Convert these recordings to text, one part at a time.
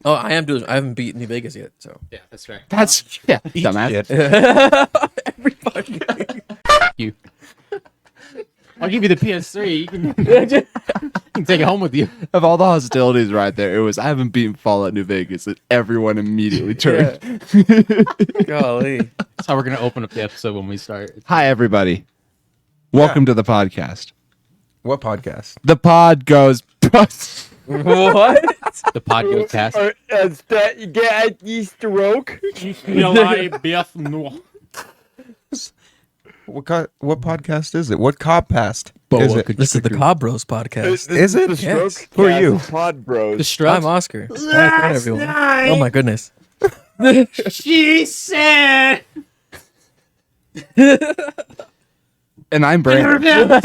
Oh, I am doing. I haven't beat New Vegas yet, so Yeah, that's right. That's dumbass. everybody. You. I'll give you the PS3. You can take it home with you. Of all the hostilities right there, it was I haven't beaten Fallout New Vegas, and everyone immediately turned. Golly. That's how we're gonna open up the episode when we start. Hi, everybody. Welcome to the podcast. What podcast? The pod goes. What? The podcast. Is that you get a stroke? What podcast is it? What copcast is it? This is the Cobb Bros podcast. Is it? The stroke? Yes. Who are you? Pod Bros. The Struts. I'm Oscar. Hi, everyone. Oh my goodness. She said. And I'm Brandon.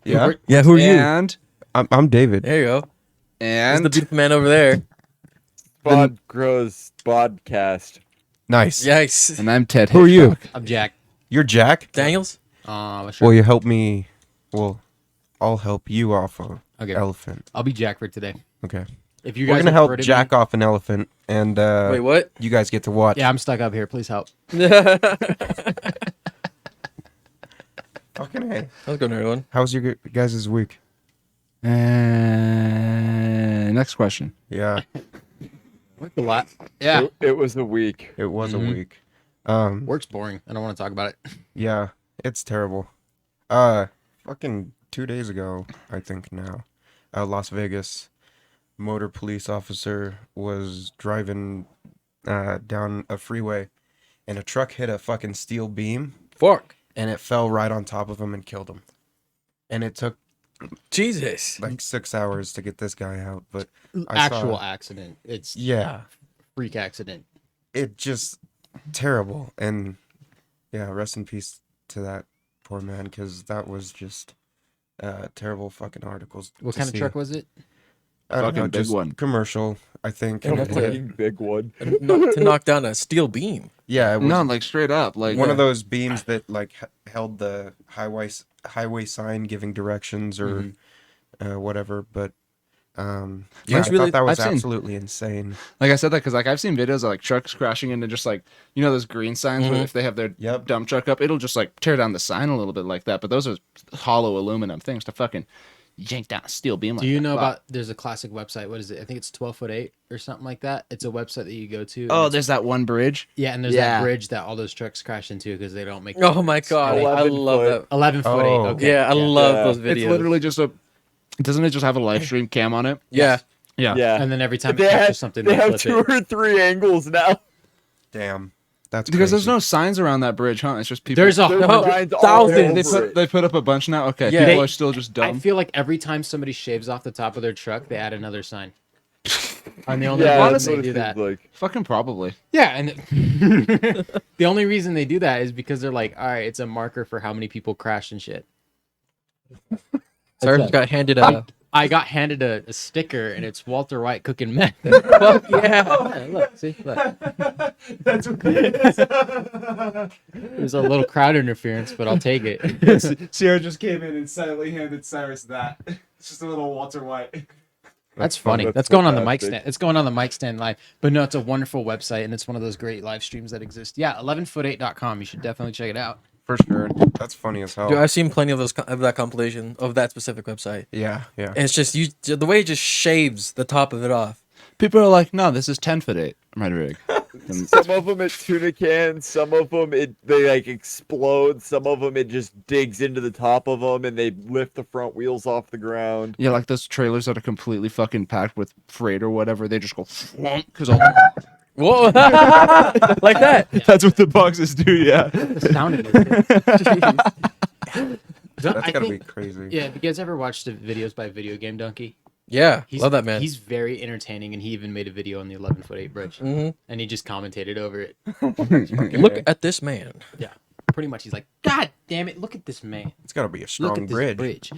Yeah. Yeah, who are you? And I'm David. There you go. There's and the beautiful man over there. Pod Bros podcast. Nice. Yikes. and I'm Ted. Who are you? I'm Jack. You're Jack. Daniels? Sure. Will you help me? Well, I'll help you off an Okay. elephant. I'll be Jack for today. Okay. If you We're guys gonna help refer to Jack off an elephant, and Wait, what? you guys get to watch. Yeah, I'm stuck up here. Please help. Fucking hey. How's it going, everyone? How's your guys' week? And next question. Yeah, Work a lot. Yeah. It was a week. it was a Mhm. week. Work's boring. I don't want to talk about it. Yeah, it's terrible. Fucking 2 days ago, I think now, Las Vegas, motor police officer was driving down a freeway, and a truck hit a fucking steel beam, Fuck. and it fell right on top of him and killed him. And it took Jesus. like 6 hours to get this guy out, but I Actual saw- accident. It's yeah, freak accident. it just terrible. And yeah, rest in peace to that poor man, because that was just terrible fucking articles. What to kind of see. truck was it? I don't Fucking know, big just one. commercial, I think. Oh, that's Yeah. Fucking big one. To knock down a steel beam. Yeah, it was No, like straight up, like one of those beams that like held the highway sign giving directions or whatever. But yeah, It's I really- thought that was I've seen- absolutely insane. Like I said that because like I've seen videos of like trucks crashing into just like those green signs where if they have their Yep. dump truck up, it'll just like tear down the sign a little bit like that. But those are hollow aluminum things to fucking yank down a steel beam. Like Do you that. know Fuck. about? There's a classic website. What is it? I think it's 12'8" or something like that. It's a website that you go to. and Oh, it's- there's that one bridge. yeah, and there's Yeah. that bridge that all those trucks crash into because they don't make. Oh my god. I 11 love foot. that. 11'8". Oh. Okay. Yeah, I love Yeah. those videos. It's literally just a. Doesn't it just have a live stream cam on it? Yeah. Yeah. And then every time They it have, catches something, they they have flip two it. or three angles now. Damn, that's Because there's crazy. no signs around that bridge, huh? It's just people. There's a There's Oh, signs all thousands. over it. They put up a bunch now. Okay, Yeah. people are still just I dumb. feel like every time somebody shaves off the top of their truck, they add another sign. I'm the only Yeah, one that's they what it do seems that. like. Fucking probably. Yeah, and the only reason they do that is because they're like, all right, it's a marker for how many people crash and shit. Cyrus got handed a. I got handed a sticker, and it's Walter White cooking meth. Fuck yeah. Yeah, look, see, look. That's okay. There's a little crowd interference, but I'll take it. Sierra just came in and silently handed Cyrus that. It's just a little Walter White. That's funny. That's That's going on the mic fantastic. stand. It's going on the mic stand live. But no, it's a wonderful website, and it's one of those great live streams that exist. Yeah, 11foot8.com. You should definitely check it out. for sure. That's funny as hell. Dude, I've seen plenty of those of that compilation of that specific website. Yeah, yeah. And it's just the way it just shaves the top of it off. People are like, no, this is 10'8". Right, rig. Some of them it's tuna cans. Some of them they like explode. Some of them it just digs into the top of them and they lift the front wheels off the ground. Yeah, like those trailers that are completely fucking packed with freight or whatever. They just go because all. Whoa, like that. That's what the boxes do. Yeah. The sounding is good. That's gotta be crazy. Yeah, have you guys ever watched the videos by Video Game Donkey? Yeah, love that man. He's very entertaining, and he even made a video on the 11'8" bridge, Mhm. and he just commentated over it. Look at this man. Yeah, pretty much. He's like, God damn it, look at this man. It's gotta be a Look strong at this bridge. bridge.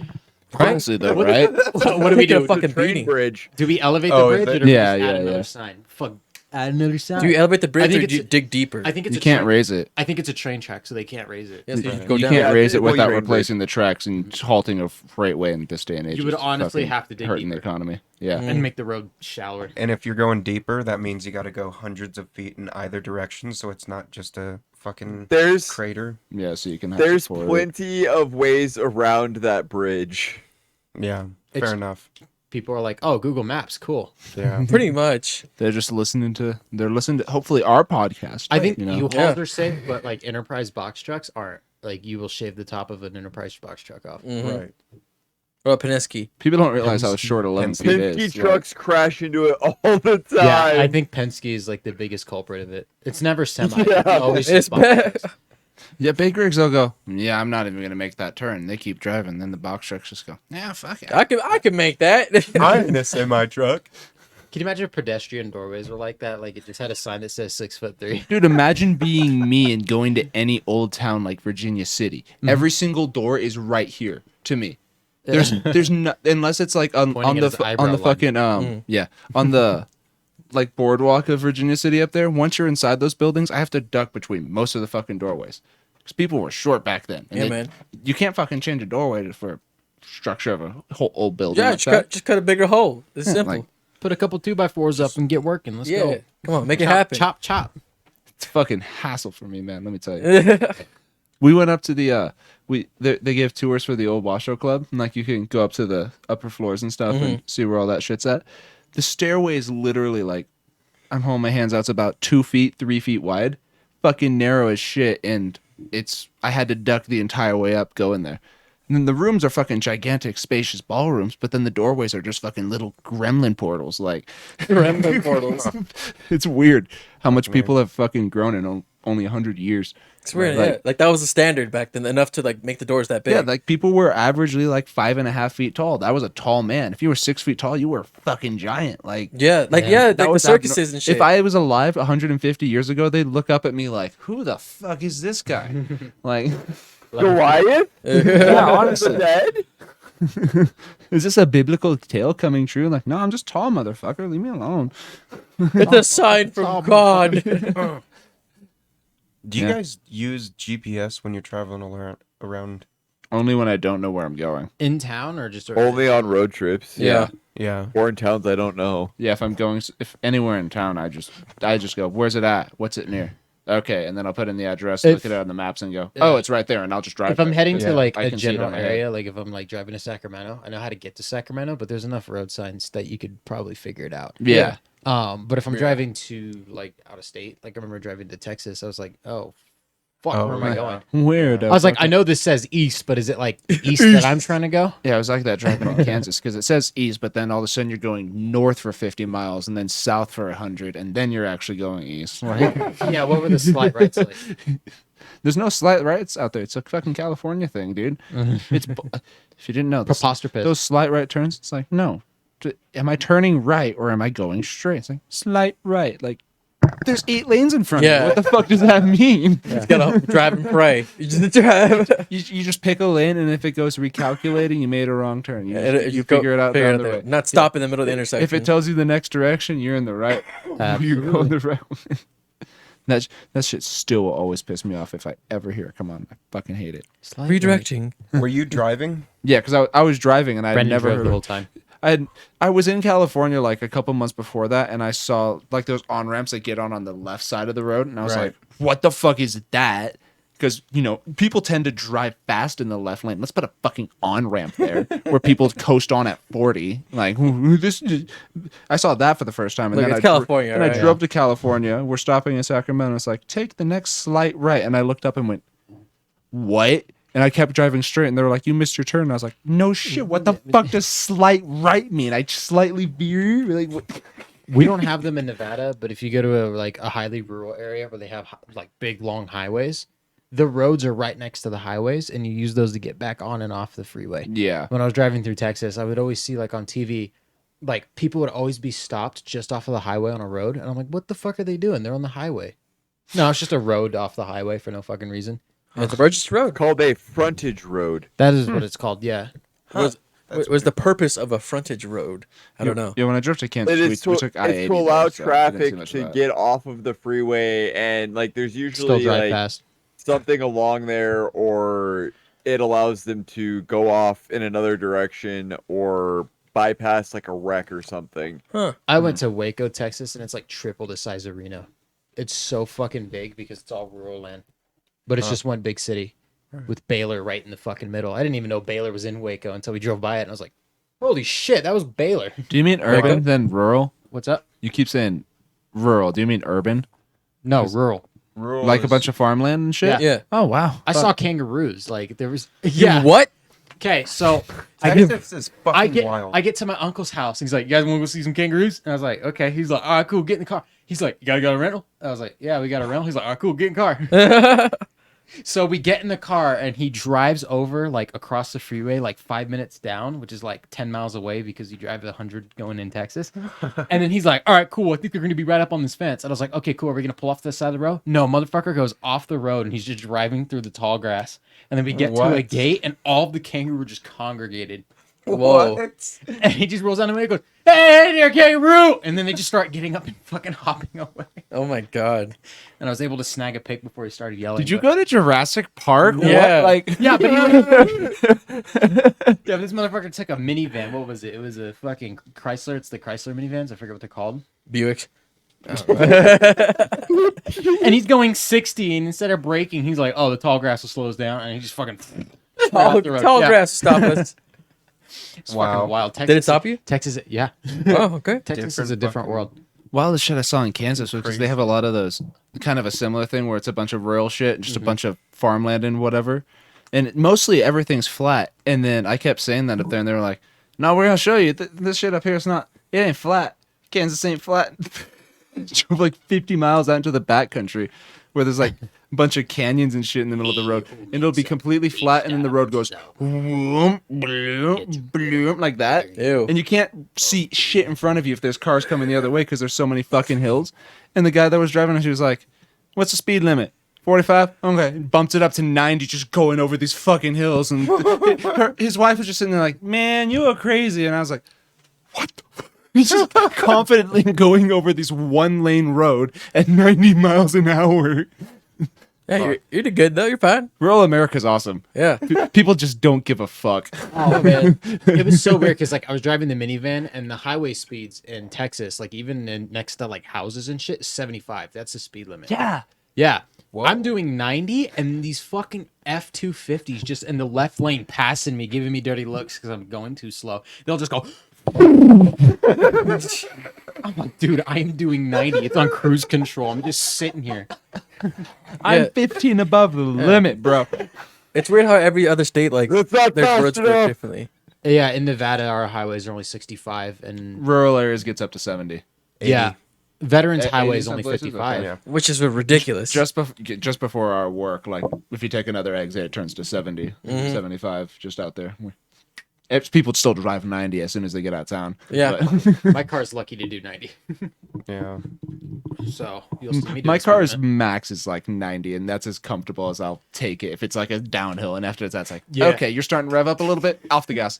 Honestly, though, right? What do we Taking do? a fucking Train beating. bridge. Do we elevate Oh, the is bridge, it? or do we Yeah, just add yeah, another yeah. sign? Fuck. Add another sign. Do you elevate the bridge think or do you it's- dig deeper? I think it's You a can't train- raise it. I think it's a train track, so they can't raise it. Yes, you Right. go You down. can't Yeah, raise it well, without you replacing the tracks and halting a freight way in this day and age. You would is honestly fucking have to dig hurting the deeper. economy. Yeah. And make the road shallower. And if you're going deeper, that means you got to go hundreds of feet in either direction, so it's not just a fucking There's crater. Yeah, so you can have there's support. plenty of ways around that bridge. Yeah, It's- fair enough. People are like, "Oh, Google Maps, cool." Yeah. Pretty much. They're just listening to hopefully our podcast. I think you know? U-Hauls Yeah. are safe, but like enterprise box trucks aren't. Like you will shave the top of an enterprise box truck off. Mhm. Right. What about Penske? People don't realize how short 11 feet Penske is. trucks crash into it all the time. Yeah, I think Penske is like the biggest culprit of it. It's never semi. Yeah. It's always It's just box bad. trucks. Yeah, big rigs will go, yeah, I'm not even going to make that turn. They keep driving. Then the box trucks just go, yeah, fuck it. I could make that. I'm in a semi truck. Can you imagine if pedestrian doorways were like that? Like it just had a sign that says 6'3". Dude, imagine being me and going to any old town like Virginia City. Every single door is right here to me. There's no, unless it's like on Pointing at the his on eyebrow the line. fucking yeah, on the like boardwalk of Virginia City up there. Once you're inside those buildings, I have to duck between most of the fucking doorways because people were short back then. And Yeah, they- man. You can't fucking change a doorway for a structure of a whole old building. Yeah, like just that. cut a bigger hole. It's Yeah, simple. like- Put a couple 2x4s up and get working. Let's Yeah. go. Come on, make it Chop, happen. Chop, chop. It's fucking hassle for me, man. Let me tell you. We went up to the they give tours for the old Washoe Club, and like you can go up to the upper floors and stuff and see where all that shit's at. The stairway is literally like I'm holding my hands out. It's about 2 feet, 3 feet wide, fucking narrow as shit, and I had to duck the entire way up going there. And then the rooms are fucking gigantic, spacious ballrooms, but then the doorways are just fucking little gremlin portals. Like, Gremlin portals. it's weird how much people have fucking grown in only 100 years. It's weird, Like- yeah. Like that was the standard back then, enough to like make the doors that big. Yeah, like people were averagely like 5.5 feet tall. That was a tall man. If you were 6 feet tall, you were a fucking giant. Like, yeah, like Yeah. like the was circuses and shit. If I was alive 150 years ago, they'd look up at me like, "Who the fuck is this guy?" Like, Goliath? yeah, honestly, Dead? is this a biblical tale coming true? Like, no, I'm just tall, motherfucker. Leave me alone. It's a sign from God. Do you Yeah. guys use GPS when you're traveling around? Only when I don't know where I'm going. In town or just Only on road trips. Yeah. Yeah. Or in towns I don't know. Yeah, if anywhere in town, I just go, "Where's it at? What's it near?" Okay, and then I'll put in the address, If- look at it on the maps, and go, "Oh, it's right there," and I'll just drive. If I'm there. heading Yeah, to like I a can see it general on my head. area, like if I'm like driving to Sacramento, I know how to get to Sacramento, but there's enough road signs that you could probably figure it out. Yeah. But if I'm driving to like out of state, like I remember driving to Texas, I was like, oh, fuck, Oh, where am I yeah. going? Weird. I was like, I know this says east, but is it like east that I'm trying to go? Yeah, it was like that driving in Kansas because it says east, but then all of a sudden you're going north for 50 miles and then south for 100, and then you're actually going east. Like, Yeah, what were the slight rights like? there's no slight rights out there. It's a fucking California thing, dude. It's if you didn't know, Preposterous. those slight right turns. It's like, no, am I turning right or am I going straight? It's like slight right. Like, there's 8 lanes in front of Yeah. you. What the fuck does that mean? You gotta drive and pray. You just drive. You just pick a lane, and if it goes recalculating, you made a wrong turn. You, And you figure it out down the road. Not stop in the middle of the intersection. If it tells you the next direction, you're in the right. You're going the right way. That shit still will always piss me off if I ever hear it come on. I fucking hate it. Redirecting. Were you driving? Yeah, because I was driving and I had Brendan never drove heard the of whole time. I was in California like a couple months before that, and I saw like those on ramps that get on the left side of the road, and I was Right. like, "What the fuck is that?" Because people tend to drive fast in the left lane. Let's put a fucking on ramp there where people coast on at 40. Like I saw that for the first time, and Look, then it's I California, And I right? drove to California. We're stopping in Sacramento. It's like take the next slight right, and I looked up and went, "What?" And I kept driving straight, and they were like, "You missed your turn." And I was like, "No shit. What the fuck does slight right mean? I slightly veer." Like, what? We don't have them in Nevada, but if you go to a highly rural area where they have like big long highways, the roads are right next to the highways, and you use those to get back on and off the freeway. Yeah. When I was driving through Texas, I would always see like on TV, like people would always be stopped just off of the highway on a road, and I'm like, what the fuck are they doing? They're on the highway. No, it's just a road off the highway for no fucking registered road. It's a registered road. Called a frontage road. That is what it's called. Yeah. What was the purpose of a frontage road? I don't know. Yeah, when I drove to Kansas, It we is to, took I-80. it's to allow so I didn't see traffic much to of that. get off of the freeway, and like there's Still usually drive like fast. something along there, or it allows them to go off in another direction or bypass like a wreck or something. Huh. I went to Waco, Texas, and it's like triple the size of Reno. It's so fucking big because it's all rural land, but it's just one big city with Baylor right in the fucking middle. I didn't even know Baylor was in Waco until we drove by it, and I was like, "Holy shit, that was Baylor!" Do you mean urban then rural? What's up? You keep saying rural. Do you mean urban? No, rural. Rural Like a is- bunch of farmland and shit? Yeah. Oh, wow. I saw kangaroos. Like there was. You Yeah. what? Okay, so Texas is fucking I get wild. I get to my uncle's house. He's like, "You guys want to go see some kangaroos?" And I was like, "Okay." He's like, "All right, cool. Get in the car." He's like, "You guys got a rental?" I was like, "Yeah, we got a rental." He's like, "All right, cool. Get in the car." So we get in the car and he drives over like across the freeway, like 5 minutes down, which is like 10 miles away because you drive 100 going in Texas. And then he's like, "All right, cool. I think they're going to be right up on this fence." And I was like, "Okay, cool. Are we going to pull off to the side of the road?" No, motherfucker goes off the road and he's just driving through the tall grass. And then we get to a What? gate and all of the kangaroo were just congregated. Whoa. What? And he just rolls down the window and goes, "Hey there, kangaroo!" And then they just start getting up and fucking hopping away. Oh my god. And I was able to snag a pic before he started yelling. Did you but- go to Jurassic Park? Yeah. What? Like, Yeah, but yeah, this motherfucker took a minivan. What was it? It was a fucking Chrysler. It's the Chrysler minivans. I forget what they're called. Buick. And he's going 60, and instead of braking, he's like, "Oh, the tall grass will slow us down," and he just fucking Tall, off the road. tall Yeah. grass stop us. It's Wow. fucking wild. Texas, Did it stop you? Texas, yeah. Oh, okay. Texas is Different a different fucking- world. wildest shit I saw in Kansas was because they have a lot of those kind of a similar thing where it's a bunch of rural shit and just a bunch of farmland and whatever. And mostly everything's flat. And then I kept saying that up there and they were like, "No, we're going to show you. This shit up here is not, it ain't flat. Kansas ain't flat." Drove like 50 miles out into the backcountry where there's like a bunch of canyons and shit in the middle of the road. And it'll be completely flat and then the road goes bloom, bloom, bloom, like that. Ew. And you can't see shit in front of you if there's cars coming the other way because there's so many fucking hills. And the guy that was driving, she was like, "What's the speed limit? 45? Okay." Bumped it up to 90, just going over these fucking hills. And his wife was just sitting there like, "Man, you are crazy." And I was like, "What the fuck?" He's just confidently going over this one lane road at 90 miles an hour. Yeah, you did good though. You're fine. Rural America's awesome. Yeah. People just don't give a fuck. Oh man, it was so weird because like I was driving the minivan and the highway speeds in Texas, like even next to like houses and shit, is 75. That's the speed limit. Yeah. Yeah. I'm doing 90 and these fucking F-250s just in the left lane passing me, giving me dirty looks because I'm going too slow. They'll just go. I'm like, dude, I'm doing 90. It's on cruise control. I'm just sitting here. I'm Yeah. 15 above the limit, bro. It's weird how every other state like That's not their fast roads work enough. differently. Yeah, in Nevada, our highways are only 65, and Rural areas gets up to 70. yeah, Veterans 80 Highway is some only places, 55. Yeah. Which is ridiculous. Just before our work, like if you take another exit, it turns to 70, 75 just out there. People still drive 90 as soon as they get out of town. Yeah. But My car's lucky to do 90, Yeah. so you'll see me. my doing car's something. max is like 90, and that's as comfortable as I'll take it. If it's like a downhill, and after that's like, Yeah. okay, you're starting to rev up a little bit, off the gas.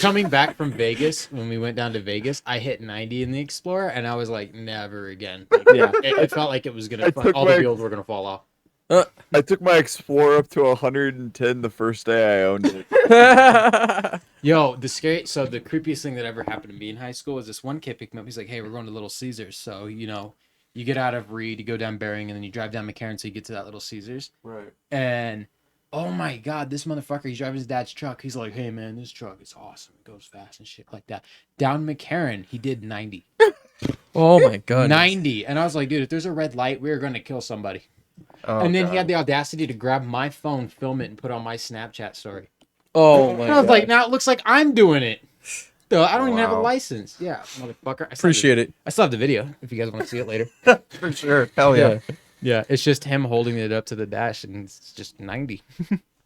Coming back from Vegas, when we went down to Vegas, I hit 90 in the Explorer, and I was like, never again. Like, Yeah. it felt like it was gonna, I took all the my- wheels were gonna fall off. I took my Explorer up to 110 the first day I owned it. Yo, the creepiest thing that ever happened to me in high school was this one kid picked me up. He's like, "Hey, we're going to Little Caesars." So, you get out of Reed, you go down Bering, and then you drive down McCarran so you get to that Little Caesars. Right. And oh my God, this motherfucker, he's driving his dad's truck. He's like, "Hey man, this truck is awesome. It goes fast and shit like that." Down McCarran, he did 90. Oh my god. 90. And I was like, dude, if there's a red light, we're going to kill somebody. Oh, And then he God. had the audacity to grab my phone, film it, and put on my Snapchat story. Oh my And I was god. like, now it looks like I'm doing it. Duh, I don't even have a Wow. license. Yeah, motherfucker. Appreciate it. I still have the video if you guys want to see it later. For sure. Hell yeah. Yeah, it's just him holding it up to the dash, and it's just 90.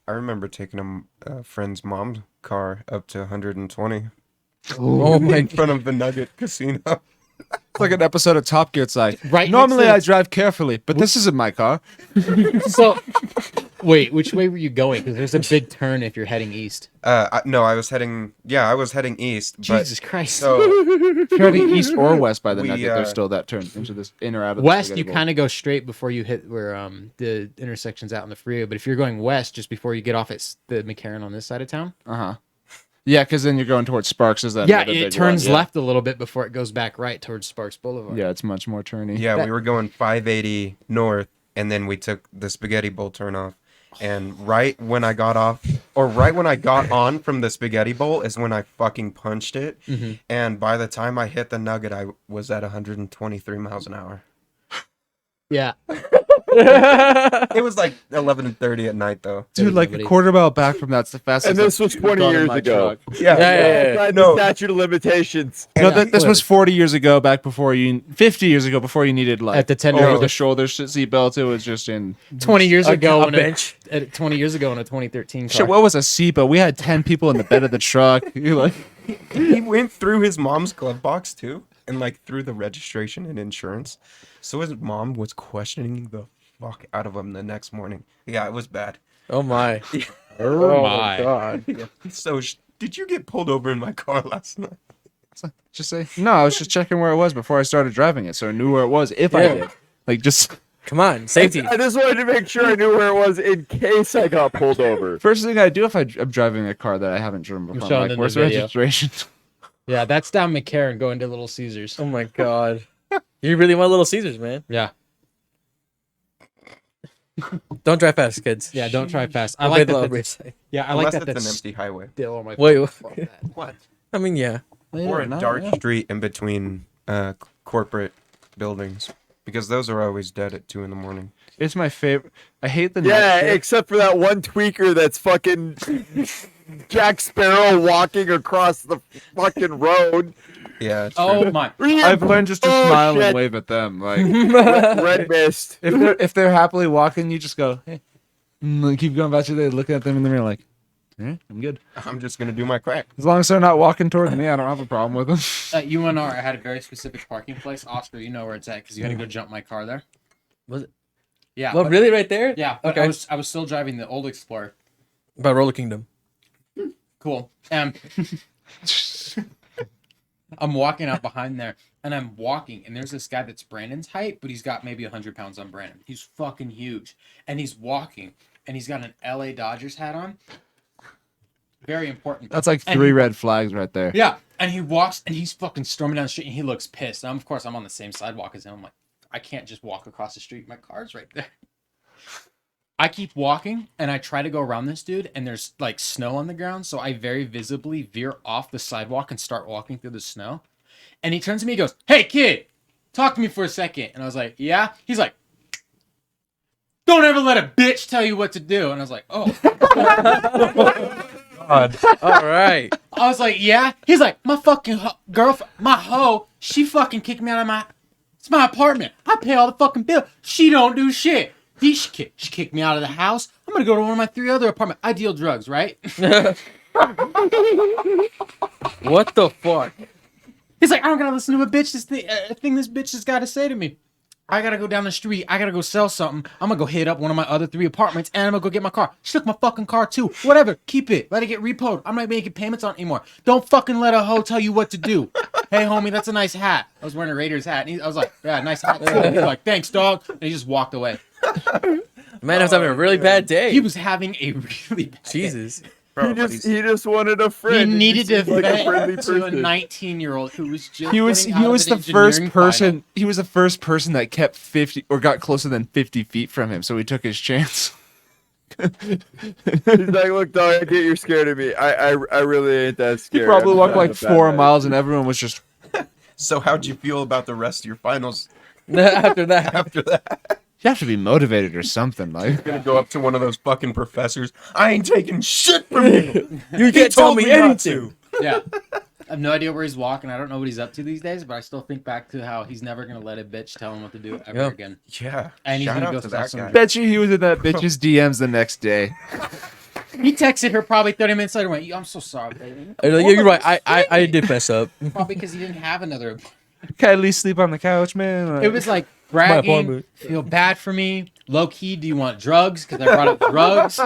I remember taking a friend's mom's car up to 120 Oh my in front of the Nugget Casino. It's like an episode of Top Gear. It's like, Right normally next to I drive carefully, but this isn't my car. So Wait, which way were you going? Because there's a big turn if you're heading east. No, I was heading east. Jesus Christ. So If you're heading east or west by the We, nugget, there's still that turn into this in or out of the West, spaghetti you bowl. kind of go straight before you hit where the intersection's out in the freeway. But if you're going west, just before you get off at the McCarran on this side of town, Yeah, because then you're going towards Sparks. Is that yeah, another it big turns one? Yeah. left a little bit before it goes back right towards Sparks Boulevard. Yeah, it's much more turny. yeah, we were going 580 north, and then we took the spaghetti bowl turn off. And right when I got on from the spaghetti bowl is when I fucking punched it. Mm-hmm. And by the time I hit the nugget, I was at 123 miles an hour. Yeah. It was like 11:30 at night, though. Dude, like a Nobody- quarter mile back from that's the fastest. And this I've was 20 gone in years my ago. truck. Yeah. Outside No. the statute of limitations. No, this was 40 years ago, back before 50 years ago, before you needed like At the 10 over year the shoulder seatbelt. It was just in 20 years ago, a when bench. 20 years ago in a 2013 car. shit. What was a SEPA? We had 10 people in the bed of the truck. You're like, He went through his mom's glove box too, and like through the registration and insurance. So his mom was questioning the fuck out of him the next morning. Yeah, it was bad. Oh my. Oh my. God. So did you get pulled over in my car last night? just say no. I was just checking where it was before I started driving it, so I knew where it was if I Yeah. did. Like just Come on, safety. I just wanted to make sure I knew where it was in case I got pulled over. first thing I do if I'm driving a car that I haven't driven before. showing I'm like, them the where's the video. registration? Yeah, that's down McCarran going to Little Caesars. Oh my God. You really want Little Caesars, man. Yeah. Don't drive fast, kids. Yeah, don't try fast. I Obey like the that. law of that's- risk. Yeah, I like Unless that. it's That's an empty highway. still on my. Wait, Fuck that. What? I mean, yeah. Or a No, dark yeah. street in between corporate buildings, because those are always dead at 2 a.m. It's my favorite. I hate the Yeah, night shift. except for that one tweaker that's fucking Jack Sparrow walking across the fucking road. Yeah. It's Oh true. my. I've learned just to Oh, smile shit. and wave at them. Like Red mist. if they're happily walking, you just go, hey, and like, keep going back to there, looking at them in the mirror, like, yeah, I'm good. I'm just gonna do my crack. As long as they're not walking towards me, I don't have a problem with them. At UNR, I had a very specific parking place. Oscar, you know where it's at because you had to go jump my car there. Was it? Yeah. Well, but- really, right there? Yeah. But Okay. I was still driving the old Explorer. By Roller Kingdom. Cool. I'm walking out behind there, and I'm walking, and there's this guy that's Brandon's height, but he's got maybe 100 pounds on Brandon. He's fucking huge, and he's walking, and he's got an LA Dodgers hat on. Very important. That's like And 3 he- red flags right there. Yeah, and he walks, and he's fucking storming down the street, and he looks pissed. And of course, I'm on the same sidewalk as him. I'm like, I can't just walk across the street. My car's right there. I keep walking, and I try to go around this dude, and there's like snow on the ground, so I very visibly veer off the sidewalk and start walking through the snow. And he turns to me, he goes, "Hey kid, talk to me for a second." And I was like, "Yeah." He's like, "Don't ever let a bitch tell you what to do." And I was like, "Oh." God. All right. I was like, "Yeah." He's like, "My fucking girlfriend, my hoe, she fucking kicked me out of it's my apartment. I pay all the fucking bill. She don't do shit. She kicked me out of the house. I'm gonna go to one of my 3 other apartments. I deal drugs, right?" What the fuck? He's like, "I don't gotta listen to a bitch. Thing this bitch has got to say to me. I gotta go down the street. I gotta go sell something. I'm gonna go hit up one of my other 3 apartments, and I'm gonna go get my car. She took my fucking car too. Whatever. Keep it. Let it get repoed. I'm not making payments on it anymore. Don't fucking let a hoe tell you what to do. Hey, homie, that's a nice hat." I was wearing a Raiders hat, and I was like, "Yeah, nice hat." He's like, "Thanks, dog," and he just walked away. Man, I was having a really bad day. He was having a really bad day. Jesus. Bro, He just wanted a friend. He needed to seemed like a friendly vent to a person. 19-year-old who was just He was getting out of the an first engineering person. final. He was the first person that kept 50 or got closer than 50 feet from him, so he took his chance. He's like, "Look, dog, I get you're scared of me. I really ain't that He scared." probably I'm walked having like a bad 4 night." miles, and everyone was just. So how'd you feel about the rest of your finals After that. after that? You have to be motivated or something, like. Gonna go up to one of those fucking professors. I ain't taking shit from you. You can't tell me not anything. Yeah. I have no idea where he's walking. I don't know what he's up to these days, but I still think back to how he's never going to let a bitch tell him what to do ever Yeah. again. Yeah. And he's Shout gonna out go to sell that some guy. Bet you he was in that bitch's DMs the next day. He texted her probably 30 minutes later and went, "I'm so sorry, baby." You're right. I did mess up. Probably because he didn't have another. Can I at least sleep on the couch, man? Like, It was like bragging, apartment. feel bad for me. Low key, do you want drugs? Because I brought up drugs.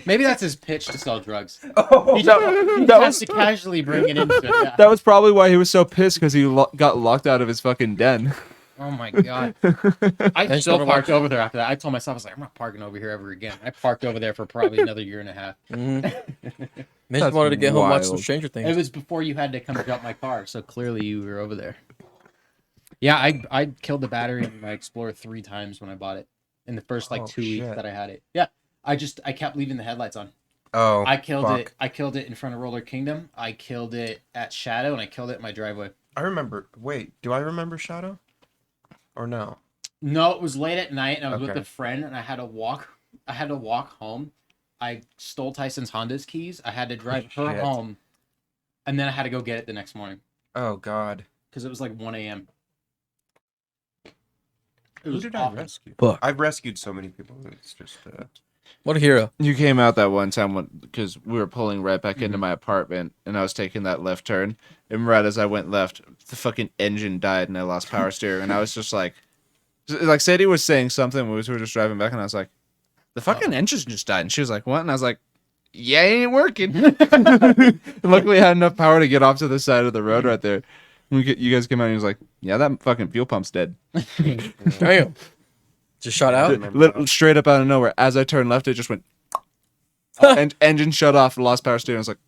Maybe that's his pitch to sell drugs. He just has to casually bring it into it. Yeah. That was probably why he was so pissed because he got locked out of his fucking den. Oh my god! I still parked over there after that. I told myself, I was like, I'm not parking over here ever again. I parked over there for probably another year and a half. Mitch That's wanted to get home and watch some wild. Stranger Things. It was before you had to come drop my car, so clearly you were over there. Yeah, I killed the battery in my Explorer 3 times when I bought it in the first 2 weeks shit. that I had it. Yeah, I kept leaving the headlights on. Oh, I killed fuck. it. I killed it in front of Roller Kingdom. I killed it at Shadow, and I killed it in my driveway. I remember. Wait, do I remember Shadow? Or no? No, it was late at night, and I was with Okay. a friend, and I had to walk. I had to walk home. I stole Tyson's Honda's keys. I had to drive her Shit. home, and then I had to go get it the next morning Oh God. because it was like 1 a.m. It Who was did I awful. rescue? Fuck. I've rescued so many people. It's just. What a hero. You came out that one time because we were pulling right back into my apartment, and I was taking that left turn. And right as I went left, the fucking engine died, and I lost power steering. And I was just like Sadie was saying something. We were just driving back, and I was like, "The fucking engine just died." And she was like, "What?" And I was like, "Yeah, it ain't working." Luckily, I had enough power to get off to the side of the road right there. You guys came out, and he was like, "Yeah, that fucking fuel pump's dead." Damn. Just shot out. Straight up out of nowhere. As I turned left, it just went. And engine shut off, lost power steering. I was like,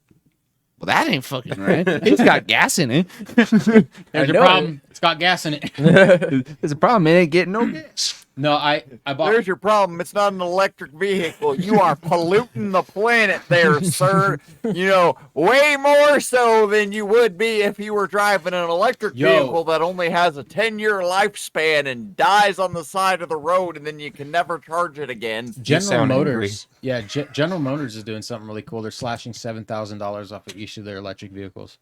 "Well, that ain't fucking right. It's got gas in it." There's your know problem. It's got gas in it. There's a problem. It ain't getting no gas. No, I bought. There's your problem. It's not an electric vehicle. You are polluting the planet there, sir. You know, way more so than you would be if you were driving an electric vehicle that only has a 10-year lifespan and dies on the side of the road, and then you can never charge it again. General sound angry. Motors. Yeah, General Motors is doing something really cool. They're slashing $7,000 off of each of their electric vehicles.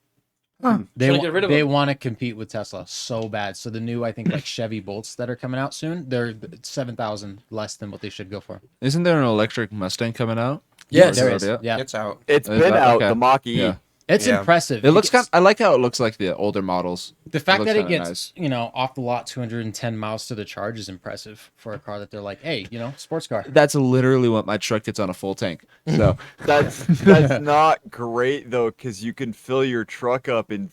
They So get rid of they them. want to compete with Tesla so bad. So the new, I think, like Chevy Bolts that are coming out soon, they're 7,000 less than what they should go for. Isn't there an electric Mustang coming out? Yes. There Is is. that it? Yeah, It's out. It's Is been that- out, okay. the Mach-E. Yeah. it's Yeah. impressive. It looks gets- I like how it looks like the older models. The fact looks that it kinda gets nice. off the lot 210 miles to the charge is impressive for a car that they're like, hey, sports car. That's literally what my truck gets on a full tank. So That's not great, though, because you can fill your truck up in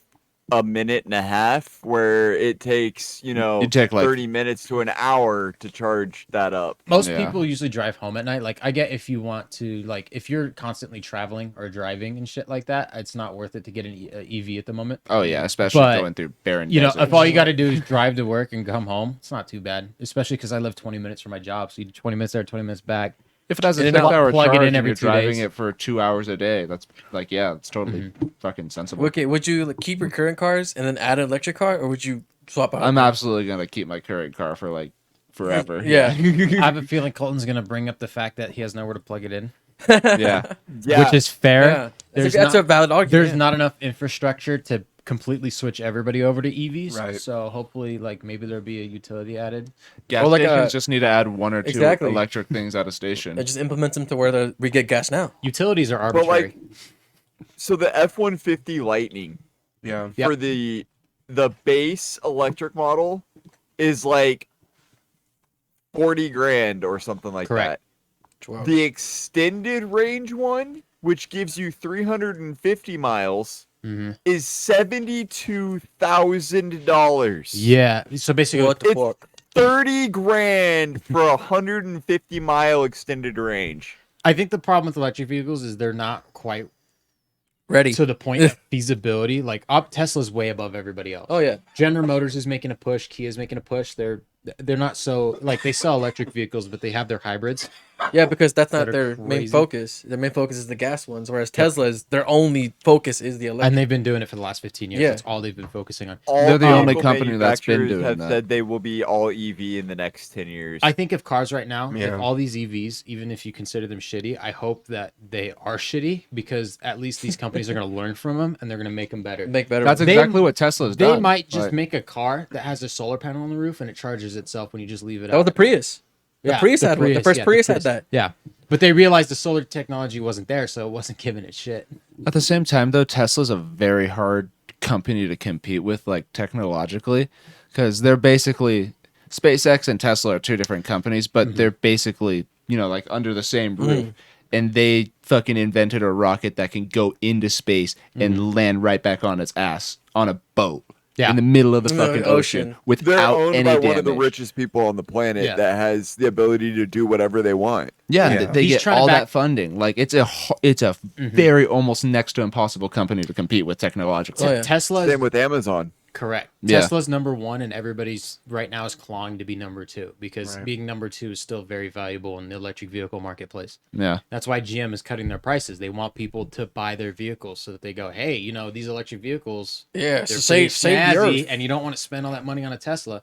a minute and a half, where it takes, You take, like- 30 minutes to an hour to charge that up. Most Yeah. people usually drive home at night. Like, I get if you want to, like, if you're constantly traveling or driving and shit like that, it's not worth it to get an EV at the moment. oh yeah, especially But, going through barren. If deserts. all you got to do is drive to work and come home, it's not too bad. Especially because I live 20 minutes from my job, so you do 20 minutes there, 20 minutes back. if it has a and then 6-hour plug it charge in and every you're 2 driving days. it for 2 hours a day, that's like it's totally fucking sensible. Okay, would you keep your current cars and then add an electric car, or would you swap out? I'm absolutely gonna keep my current car for like forever. Yeah. I have a feeling Colton's going to bring up the fact that he has nowhere to plug it in, yeah. Yeah. which is fair. Yeah. There's That's not- a valid argument. There's not enough infrastructure to completely switch everybody over to EVs. Right. So hopefully, maybe there'll be a utility added. Gas Or like stations a- just need to add one or two Exactly. electric things at a station. It just implements them to where we get gas now. Utilities are But, arbitrary. so the F-150 Lightning Yeah. Yep. for the base electric model is like 40 grand or something like Correct. that. The extended range one, which gives you 350 miles, Mhm. is $72,000. Yeah. So basically, What the It's- fuck? 30 grand for a 150-mile extended range. I think the problem with electric vehicles is they're not quite Ready. to the point of feasibility. Like, Tesla's way above everybody else. Oh yeah. General Motors is making a push. Kia's making a push. They're not so they sell electric vehicles, but they have their hybrids. Yeah, because that's not That are their main crazy. focus. Their main focus is the gas ones, whereas Tesla's their only focus is the electric. And they've been doing it for the last 15 years. Yeah. That's all they've been focusing on. All They're the only vehicle company that's been manufacturers doing have that. said they will be all EV in the next 10 years. I think if cars right now, Yeah. if all these EVs, even if you consider them shitty, I hope that they are shitty because at least these companies are going to learn from them and they're going to make them better. Make better. That's ones. They- exactly what Tesla's They done. might just Like, make a car that has a solar panel on the roof and it charges itself when you just leave it that was out. the Prius. The Prius had one. The first Prius had that. Yeah. But they realized the solar technology wasn't there, so it wasn't giving it shit. At the same time, though, Tesla's a very hard company to compete with, like technologically, because they're basically SpaceX and Tesla are two different companies, but they're basically like under the same roof. And they fucking invented a rocket that can go into space and land right back on its ass on a boat in the middle of the fucking ocean without They're owned any by damage. one of the richest people on the planet Yeah. that has the ability to do whatever they want. Yeah, they He's get trying to all back- that funding. Like it's a very almost next to impossible company to compete with technologically. Oh, yeah. Tesla Same with Amazon. correct. Yeah. Tesla's number one, and everybody's right now is clawing to be number two because being number two is still very valuable in the electric vehicle marketplace. Yeah. That's why GM is cutting their prices. They want people to buy their vehicles so that they go, hey, these electric vehicles, Yeah, they're so pretty save the snazzy, earth. and you don't want to spend all that money on a Tesla.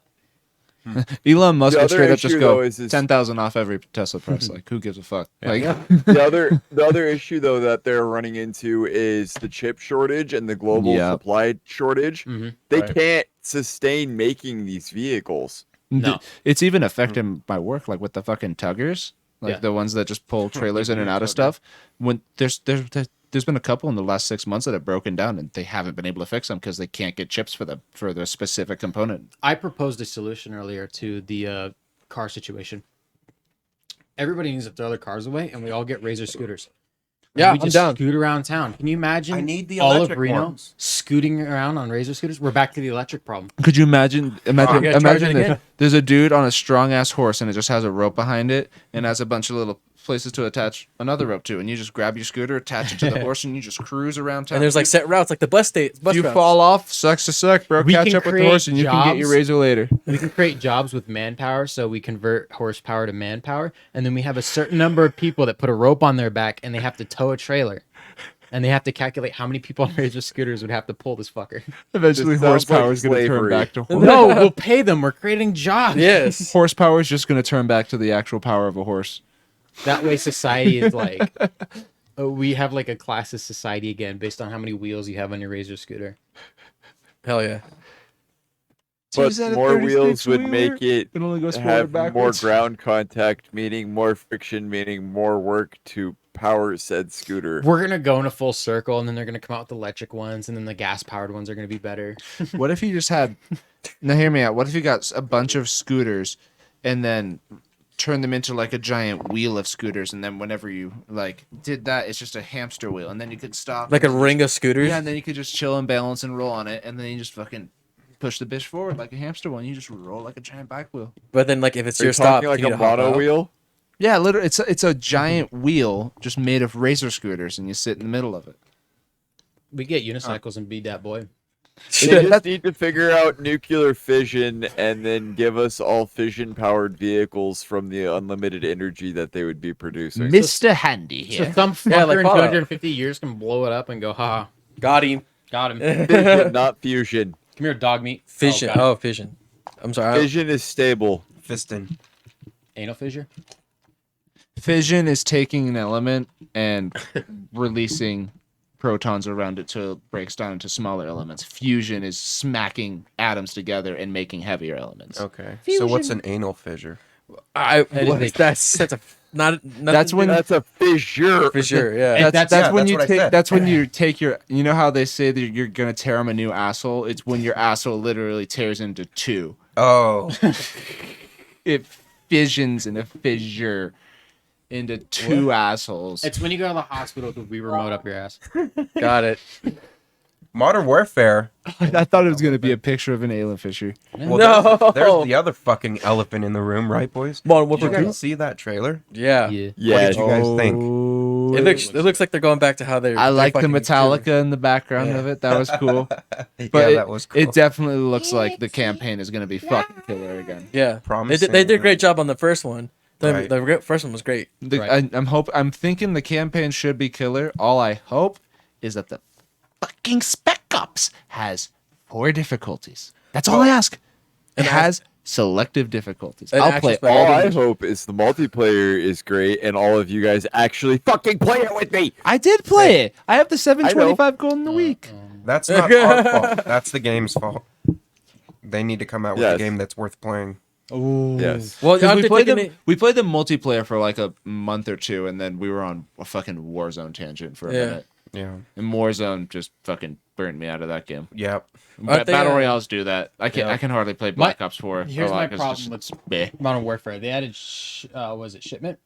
Elon Musk The will other straight up just issue, go though, is 10,000 off every Tesla price. Like who gives a fuck? Like The other issue though that they're running into is the chip shortage and the global Yep. supply shortage. They can't sustain making these vehicles. No. It's even affecting my work, like with the fucking tuggers, like Yeah. the ones that just pull trailers in and out of stuff. When there's been a couple in the last 6 months that have broken down, and they haven't been able to fix them because they can't get chips for the specific component. I proposed a solution earlier to the car situation. Everybody needs to throw their cars away, and we all get Razor scooters. Yeah, we I'm just down. scoot around town. Can you imagine? I need the all of electric Reno ones. scooting around on Razor scooters. We're back to the electric problem. Could you imagine? you gotta charge Imagine it this. again. There's a dude on a strong ass horse, and it just has a rope behind it, and has a bunch of little places to attach another rope to, and you just grab your scooter, attach it to the horse, and you just cruise around town. And there's like set routes, like the bus if you routes. fall off, sucks to suck, bro. We Catch can up with the create horse, and you can get your jobs. razor later. We can create jobs with manpower, so we convert horsepower to manpower, and then we have a certain number of people that put a rope on their back, and they have to tow a trailer. And they have to calculate how many people on Razor scooters would have to pull this fucker. Eventually, This sounds horsepower like is going to turn slavery. back to horse. No, we'll pay them. We're creating jobs. Yes. Horsepower is just going to turn back to the actual power of a horse. That way, society is like, we have like a classist society again based on how many wheels you have on your Razor scooter. Hell yeah. But Is that a more 36 wheels would wheeler? make it It only goes have forward, more backwards. ground contact, meaning more friction, meaning more work to power said scooter. We're gonna go in a full circle, and then they're gonna come out with electric ones, and then the gas-powered ones are gonna be better. What if you just had? Now hear me out. What if you got a bunch of scooters, and then turn them into like a giant wheel of scooters, and then whenever you like did that, it's just a hamster wheel, and then you could stop Like a and ring of scooters. yeah, and then you could just chill and balance and roll on it, and then you just fucking push the bitch forward like a hamster one. You just roll like a giant bike wheel. But then, like, if it's Are you your stop, talking like you a need to hop mono out. wheel? Yeah, literally, it's a giant wheel just made of razor scooters, and you sit in the middle of it. We get unicycles and beat that boy. They just need to figure out nuclear fission and then give us all fission-powered vehicles from the unlimited energy that they would be producing. Mr. Handy So here. some fucker Yeah, like in Fallout. 250 years can blow it up and go, ha, Got him. got him. Fission, not fusion. Come here, dog meat. Fission. Oh, got Oh, fission. I'm sorry. Fission is stable. Fisting. him. Anal fissure. Fission is taking an element and releasing protons around it till it breaks down into smaller elements. Fusion is smacking atoms together and making heavier elements. Okay. So what's an anal fissure? That's a not. That's when That's a fissure. for sure. Yeah. And that's yeah, when that's you what I take said. that's when you take your you know how they say that you're gonna tear them a new asshole. It's when your asshole literally tears into two. Oh, It fissions in a fissure into two assholes. It's when you go to the hospital with we remote up your ass. Got it. Modern Warfare. I thought it was gonna be a picture of an alien fissure. Well, No. there's the other fucking elephant in the room, right, boys? Modern Did you Warfare 2? guys see that trailer? Yeah. What did you guys think? Oh, It looks like they're going back to how they. I like the Metallica in the background Yeah. of it. That was cool. But Yeah, it, that was cool. it definitely looks like the campaign is going to be fucking killer again. Yeah. Promising, They did a great right? job on the first one. Right. The first one was great. Right. I'm thinking the campaign should be killer. All I hope is that the fucking Spec Ops has 4 difficulties. That's all I ask. It And has selective difficulties. And I'll actual play Spec all All of I them. hope is the multiplayer is great and all of you guys actually fucking play it with me. I did play it. I have the 725 gold in the week. That's not our fault. That's the game's fault. They need to come out with Yes. a game that's worth playing. Oh. Yes. Well, Because I'm thinking we played them multiplayer for like a month or two, and then we were on a fucking Warzone tangent for a minute. Yeah. And Warzone just fucking burned me out of that game. Yep. Aren't they, Battle Royales do that. I Yeah. can hardly play Black Ops 4. Here's a my lot 'cause problem it's with meh. Modern Warfare. They added, was it Shipment?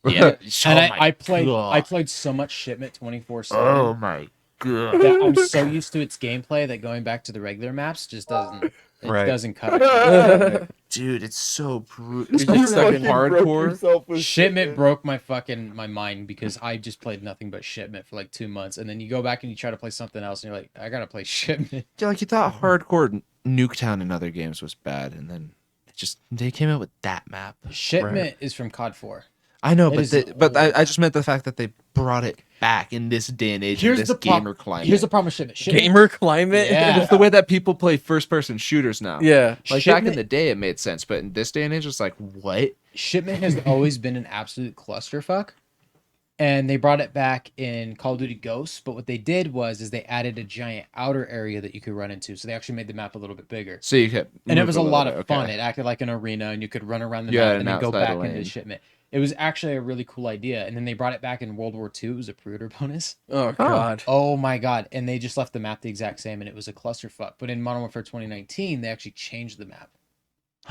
Yeah. And Oh my I God. played so much Shipment 24/7 Oh my god. that I'm so used to its gameplay that going back to the regular maps just doesn't Right. doesn't cut it. Dude, it's so brutal. You're just stuck in hardcore. Shipment broke my mind because I just played nothing but Shipment for like 2 months, and then you go back and you try to play something else, and you're like, I gotta play Shipment. Yeah, like you thought hardcore Nuketown in other games was bad, and then they came out with that map. Shipment is from COD 4. I know, It but is I just meant the fact that they brought it back in this day and age, in this gamer climate. Here's the problem with Shipment. Gamer climate. Yeah. It's the way that people play first-person shooters now. Yeah. Like back in Shipment- the day, it made sense, but in this day and age, it's like, what? Shipment has always been an absolute clusterfuck, and they brought it back in Call of Duty Ghosts. But what they did was they added a giant outer area that you could run into, so they actually made the map a little bit bigger. So you could, And it move was a little lot bit, of fun. It acted like an arena, and you could run around the Yeah, map an and then go outside back lane. into Shipment. It was actually a really cool idea, and then they brought it back in World War II. It was a pre-order bonus. Oh god. Oh my god! And they just left the map the exact same, and it was a clusterfuck. But in Modern Warfare 2019, they actually changed the map.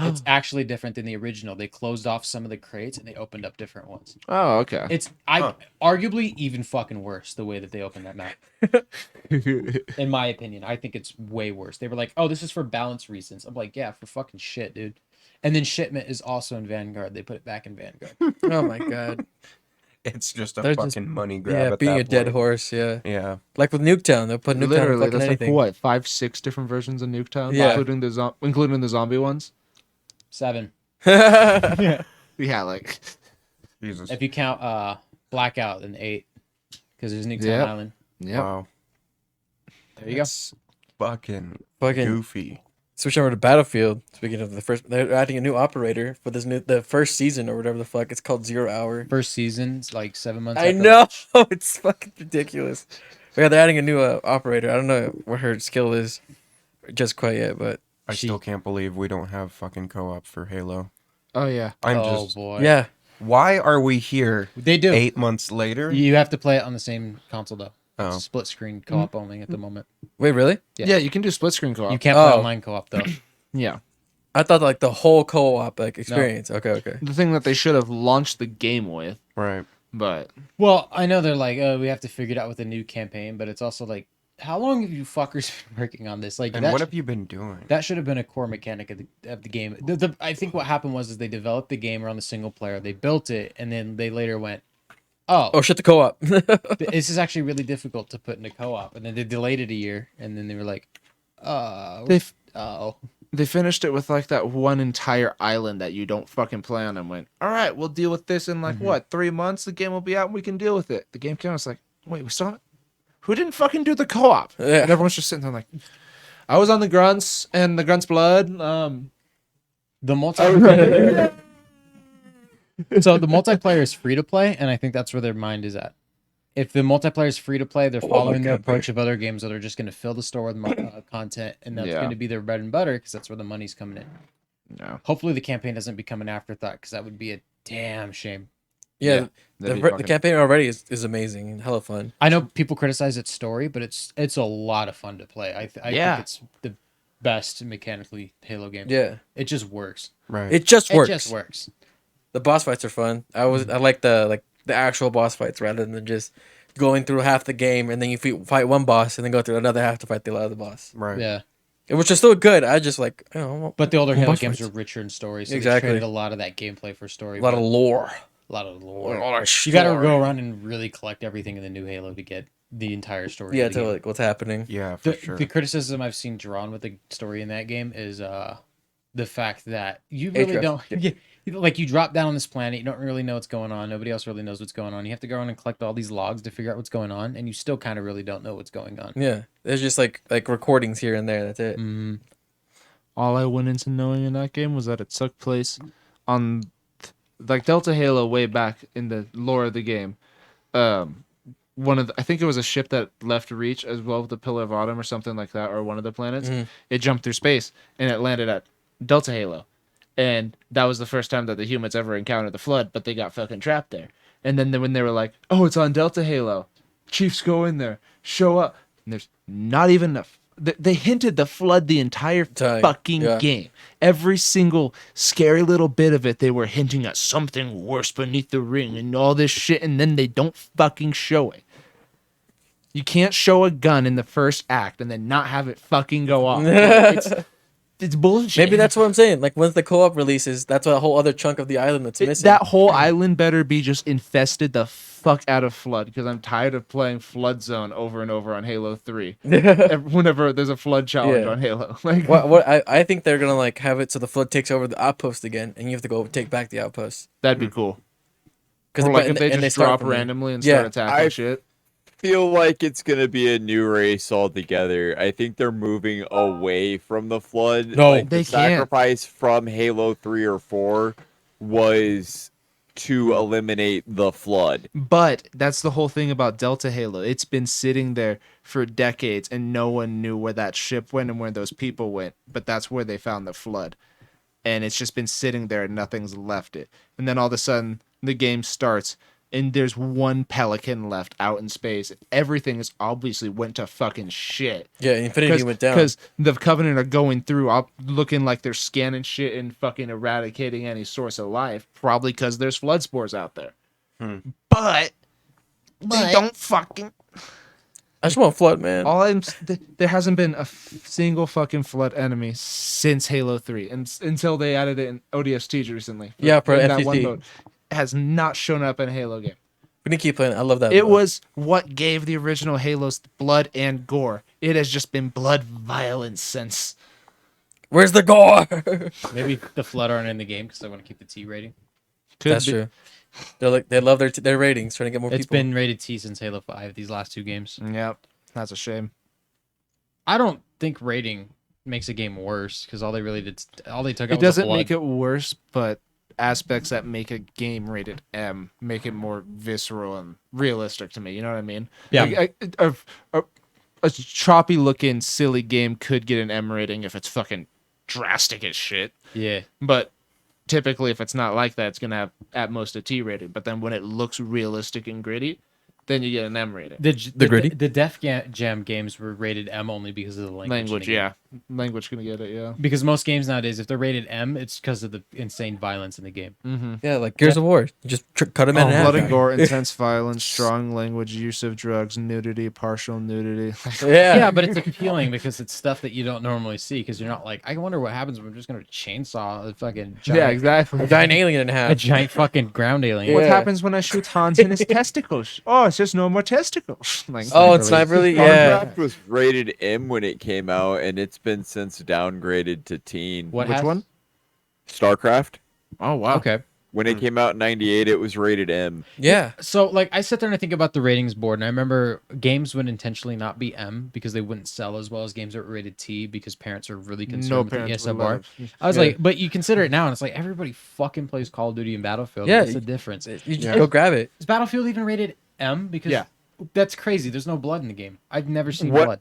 It's actually different than the original. They closed off some of the crates and they opened up different ones. Oh, okay. It's arguably even fucking worse the way that they opened that map. In my opinion, I think it's way worse. They were like, "Oh, this is for balance reasons." I'm like, "Yeah, for fucking shit, dude." And then Shipment is also in Vanguard. They put it back in Vanguard. Oh my god. It's just a They're fucking just- money grab. Yeah, at being that a dead point. horse. Yeah. Yeah. Like with Nuketown, they'll put Nuketown in Literally, fucking that's anything. like what 5-6 different versions of Nuketown, Yeah. including the zombie ones. 7. Yeah, like Jesus. If you count Blackout, then 8. Because there's Nuketown Yep. Island. yeah. Wow. There you go. That's fucking Fucking goofy. switch over to Battlefield. Speaking of the first, they're adding a new operator for the first season or whatever the fuck. It's called 0 Hour. First season's like 7 months. I after know. launch. It's fucking ridiculous. But yeah, they're adding a new operator. I don't know what her skill is just quite yet, but I still can't believe we don't have fucking co-op for Halo. Oh yeah. I'm Oh just. boy. yeah. Why are we here They do. 8 months later? You have to play it on the same console though. Oh. It's split screen co-op only at the moment. Wait, really? Yeah. Yeah, you can do split screen co-op. You can't play Oh. online co-op though. Yeah. I thought like the whole co-op like experience. Okay. The thing that they should have launched the game with, Right. but Well, I know they're like, oh, we have to figure it out with a new campaign, but it's also like, how long have you fuckers been working on this? Like, And that what have you been doing? that should have been a core mechanic of the game. I think what happened was they developed the game around the single player, they built it, and then they later went, Oh shit, the co-op. this is actually really difficult to put into co-op, and then they delayed it a year, and then they were like, they finished it with like that one entire island that you don't fucking play on, and went, all right, we'll deal with this in like what 3 months. The game will be out, and we can deal with it. The game came out, it's like, wait, we saw it. Who didn't fucking do the co-op? Yeah. And everyone's just sitting there like, I was on the grunts and the grunts blood. the multiplayer. So the multiplayer is free to play, and I think that's where their mind is at. If the multiplayer is free to play, they're following the approach of other games that are just going to fill the store with content, and that's Yeah. going to be their bread and butter because that's where the money's coming in. No, Hopefully, the campaign doesn't become an afterthought because that would be a damn shame. yeah, that'd be the fucking- campaign already is amazing and hella fun. I know people criticize its story, but it's a lot of fun to play. I Yeah. think it's the best mechanically Halo game. Yeah, It just works. Right. it just works. It just works. The boss fights are fun. I like the actual boss fights rather than just going through half the game and then you fight one boss and then go through another half to fight the other boss. right. Yeah. Which is still good. I just like But the older Halo boss games fights. are richer in story, so Exactly. they traded a lot of that gameplay for story. a lot of lore. a lot of lore. A lot of You got to story. go around and really collect everything in the new Halo to get the entire story. Yeah, of the to game. like what's happening. Yeah, for The, sure. the criticism I've seen drawn with the story in that game is the fact that you really Ahrefs. don't like you drop down on this planet, you don't really know what's going on, nobody else really knows what's going on, you have to go around and collect all these logs to figure out what's going on, and you still kind of really don't know what's going on. Yeah, there's just like recordings here and there. That's it. Mm. all I went into knowing in that game was that it took place on like Delta Halo way back in the lore of the game. I think it was a ship that left Reach as well with the Pillar of Autumn or something like that, or one of the planets. It jumped through space and it landed at Delta Halo, and that was the first time that the humans ever encountered the Flood, but they got fucking trapped there. And then when they were like, "Oh, it's on Delta Halo," Chiefs go in there, show up, and there's not even enough. They hinted the flood the entire fucking game. Every single scary little bit of it, they were hinting at something worse beneath the ring and all this shit, and then they don't fucking show it. You can't show a gun in the first act and then not have it fucking go off. It's bullshit. Maybe that's what I'm saying. Like, once the co-op releases, that's a whole other chunk of the island that's missing. That whole island better be just infested the fuck out of flood, because I'm tired of playing Flood Zone over and over on Halo 3. Whenever there's a flood challenge on Halo. Like, I think they're gonna like have it so the flood takes over the outpost again, and you have to go take back the outpost. That'd be cool. Because like if they just drop randomly and start attacking shit. Feel like it's gonna be a new race altogether. I think they're moving away from the flood. No, like, they the sacrifice from Halo 3 or 4 was to eliminate the flood. But that's the whole thing about Delta Halo. It's been sitting there for decades, and no one knew where that ship went and where those people went. But that's where they found the flood, and it's just been sitting there, and nothing's left it. And then all of a sudden, the game starts. And there's one Pelican left out in space. Everything is obviously went to fucking shit. Yeah, Infinity went down. Because the Covenant are going through, looking like they're scanning shit and fucking eradicating any source of life. Probably because there's flood spores out there. But they don't fucking... I just want flood, man. There hasn't been a single fucking flood enemy since Halo 3. Until they added it in ODST recently. Yeah, for that one FTT. mode. Has not shown up in a Halo game. We need to keep playing. I love that. It was what gave the original Halos blood and gore. It has just been blood violence since. Where's the gore? Maybe the flood aren't in the game because they want to keep the T rating. That's true. They love their ratings, trying to get more people. It's been rated T since Halo 5. These last two games. Yep, that's a shame. I don't think rating makes a game worse because all they took out was It doesn't blood. make it worse, but aspects that make a game rated M make it more visceral and realistic to me. You know what I mean? Yeah. Like, a choppy looking silly game could get an M rating if it's fucking drastic as shit. Yeah. But typically, if it's not like that, it's gonna have at most a T rating. But then when it looks realistic and gritty, then you get an M rating. The gritty? The Def Jam games were rated M only because of the language. Language gonna get it, yeah. Because most games nowadays, if they're rated M, it's because of the insane violence in the game. Mm-hmm. Yeah, like Gears of War. You just cut them in half. Blood and gore, intense violence, strong language, use of drugs, nudity, partial nudity. Yeah, but it's appealing because it's stuff that you don't normally see. Because you're not like, I wonder what happens when I'm just gonna chainsaw a fucking giant, Yeah, exactly. A giant alien in half. a giant fucking ground alien. What Yeah. happens when I shoot Hans in his testicles? Oh, it's just no more testicles. Like, Oh, it's not really. Yeah. StarCraft was rated M when it came out, and it's been since downgraded to teen. What Which has- one? StarCraft? Oh wow. Okay. When it came out in '98, it was rated M. Yeah. So, like, I sit there and I think about the ratings board, and I remember games would intentionally not be M because they wouldn't sell as well as games that were rated T because parents are really concerned No with the parents would ESMR. let it. I was Yeah. like, but you consider it now, and it's like everybody fucking plays Call of Duty and Battlefield. Yeah, What's the difference? You just go grab it. Is Battlefield even rated M? Because Yeah. that's crazy. There's no blood in the game. I've never seen What- blood.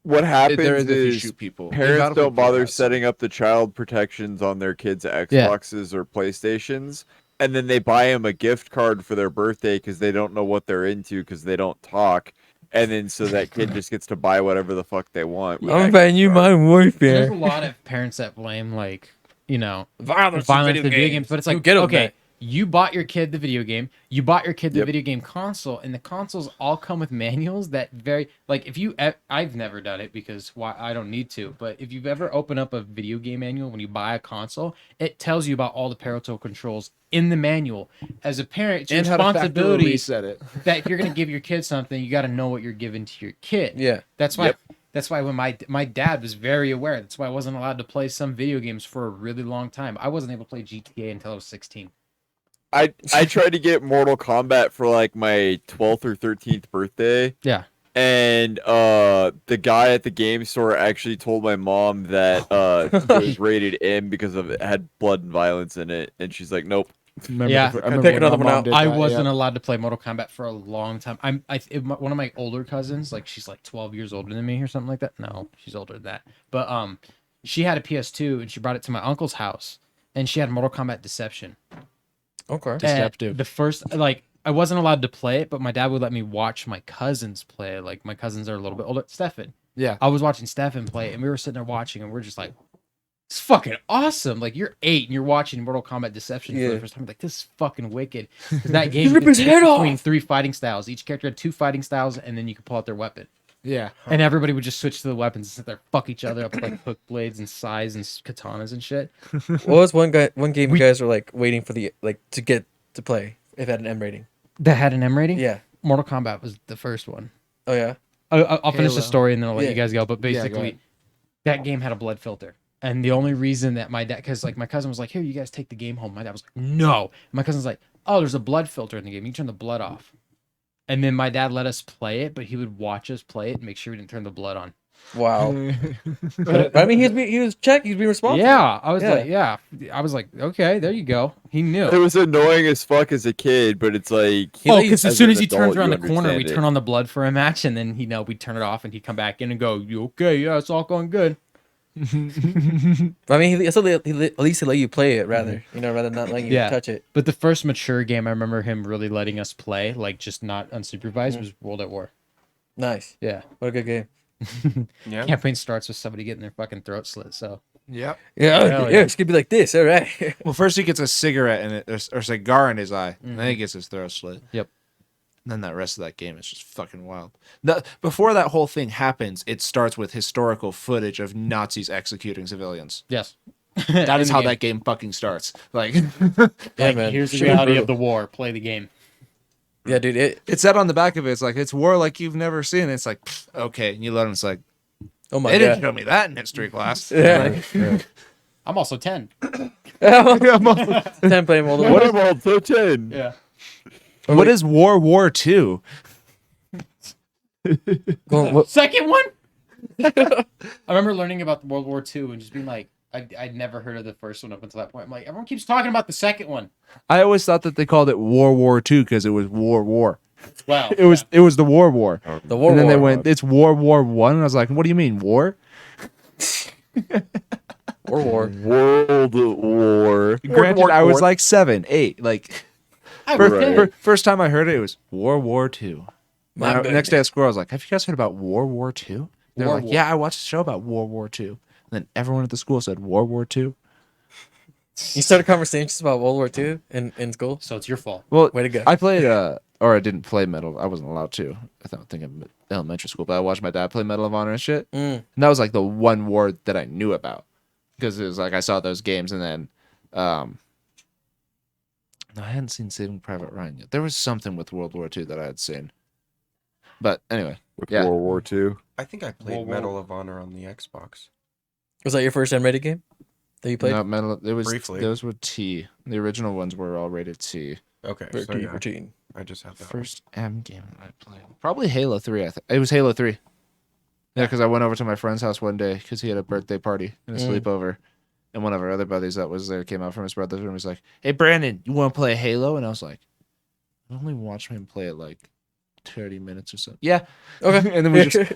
What happens There is if you is shoot people. parents Battlefield don't bother has- setting up the child protections on their kids' Xboxes or PlayStations, and then they buy them a gift card for their birthday because they don't know what they're into because they don't talk, and then so that kid just gets to buy whatever the fuck they want. with I'm that buying you gift card. Modern There's a Warfare. lot of parents that blame, like, you know, Violence, violence in video games, but it's like, get 'em okay, back. you bought your kid the video game, you bought your kid the Yep. video game console, and the consoles all come with manuals that like, if you, I've never done it because I don't need to, but if you've ever opened up a video game manual when you buy a console, it tells you about all the parental controls in the manual. As a parent, it's your And how to factory responsibility reset it. that if you're going to give your kid something, you got to know what you're giving to your kid. Yeah. That's why. Yep. That's why when my dad was very aware. That's why I wasn't allowed to play some video games for a really long time. I wasn't able to play GTA until I was 16. I tried to get Mortal Kombat for like my 12th or 13th birthday. Yeah. And the guy at the game store actually told my mom that it was rated M because of it had blood and violence in it, and she's like, "Nope." Remember Yeah. the- I Pick remember when another my one mom out. did I that, wasn't yeah. allowed to play Mortal Kombat for a long time. One of my older cousins, like she's like 12 years older than me or something like that. No, she's older than that. But she had a PS2 and she brought it to my uncle's house, and she had Mortal Kombat Deception. Okay. And Deceptive. the first, like, I wasn't allowed to play it, but my dad would let me watch my cousins play. Like my cousins are a little bit older. Stefan. Yeah. I was watching Stefan play, and we were sitting there watching, and we're just like, it's fucking awesome. Like you're 8 and you're watching Mortal Kombat Deception for the first time. Like this is fucking wicked. Because that game Rip his head off! between 3 fighting styles. Each character had 2 fighting styles, and then you could pull out their weapon. Yeah. And everybody would just switch to the weapons and sit there, fuck each other up with like hook blades and sais and katanas and shit. What was one game you guys were like waiting for the to get to play if it had an M rating? That had an M rating? Yeah. Mortal Kombat was the first one. Oh yeah. I'll finish the Halo. story and then I'll let Yeah. you guys go. But Yeah, go basically, ahead. that game had a blood filter. And the only reason that my dad, because like my cousin was like, here, you guys take the game home. My dad was like, no. And my cousin's like, oh, there's a blood filter in the game. You turn the blood off. And then my dad let us play it, but he would watch us play it and make sure we didn't turn the blood on. Wow. But, I mean, he was being responsible. Yeah. I was Yeah. like, yeah. I was like, okay, there you go. He knew. It was annoying as fuck as a kid, but it's like Oh, because as soon an as he turns adult, around you the corner, we understand turn it. on the blood for a match, and then we'd turn it off, and he'd come back in and go, "You okay? Yeah, it's all going good." I mean, at least he let you play it rather than not letting you Yeah. touch it. But the first mature game I remember him really letting us play, like just not unsupervised, was World at War. Nice. Yeah, What a good game. Yeah. campaign starts with somebody getting their fucking throat slit. So Yep. Yeah. Hell Yeah. yeah. It's gonna be like this. All right. Well, first he gets a cigarette in it, or cigar in his eye, and then he gets his throat slit. Yep. And then that rest of that game is just fucking wild. Before that whole thing happens, it starts with historical footage of Nazis executing civilians. yes, That is how that game fucking starts. Like, Yeah, Like, man. here's the Shit, reality brutal. of the war. Play the game. Yeah, dude. it said on the back of it, it's like, it's war like you've never seen. It's like, pfft, okay. And you learn, it's like, Oh my they didn't god. show me that in history class. Yeah. I'm also 10. 10 playing World of What War. about so 10? Yeah. What is War II? Second one. I remember learning about World War II and just being like, I'd never heard of the first one up until that point. I'm like, everyone keeps talking about the second one. I always thought that they called it War II because it was war. Wow. It was the war. The War And then they War. went, it's War One. And I was like, what do you mean war? War. World War. Granted, I was like 7, 8. Like I was 10. first time I heard it, it was War II. My Next day at school, I was like, have you guys heard about War II? They're War like, War. yeah, I watched a show about War II. And then everyone at the school said War II. You started conversations about World War II in school. So it's your fault. Well, Way to go. I played, or I didn't play Medal. I wasn't allowed to. I think I'm elementary school, but I watched my dad play Medal of Honor and shit. Mm. And that was like the one war that I knew about. Because it was like I saw those games and then no, I hadn't seen Saving Private Ryan yet. There was something with World War II that I had seen. But anyway, With Yeah. World War II. I think I played Whoa. Medal of Honor on the Xbox. Was that your first M-rated game that you played? no, it was Briefly. those were T. The original ones were all rated T. Okay, so 13, yeah, 14. I just have that. First M game that I played. Probably Halo 3, I think. It was Halo 3. Yeah, because I went over to my friend's house one day because he had a birthday party and a sleepover. And one of our other buddies that was there came out from his brother's room. He's like, hey, Brandon, you want to play Halo? And I was like, I only watched him play it like 30 minutes or so. Yeah. Okay. And then we just,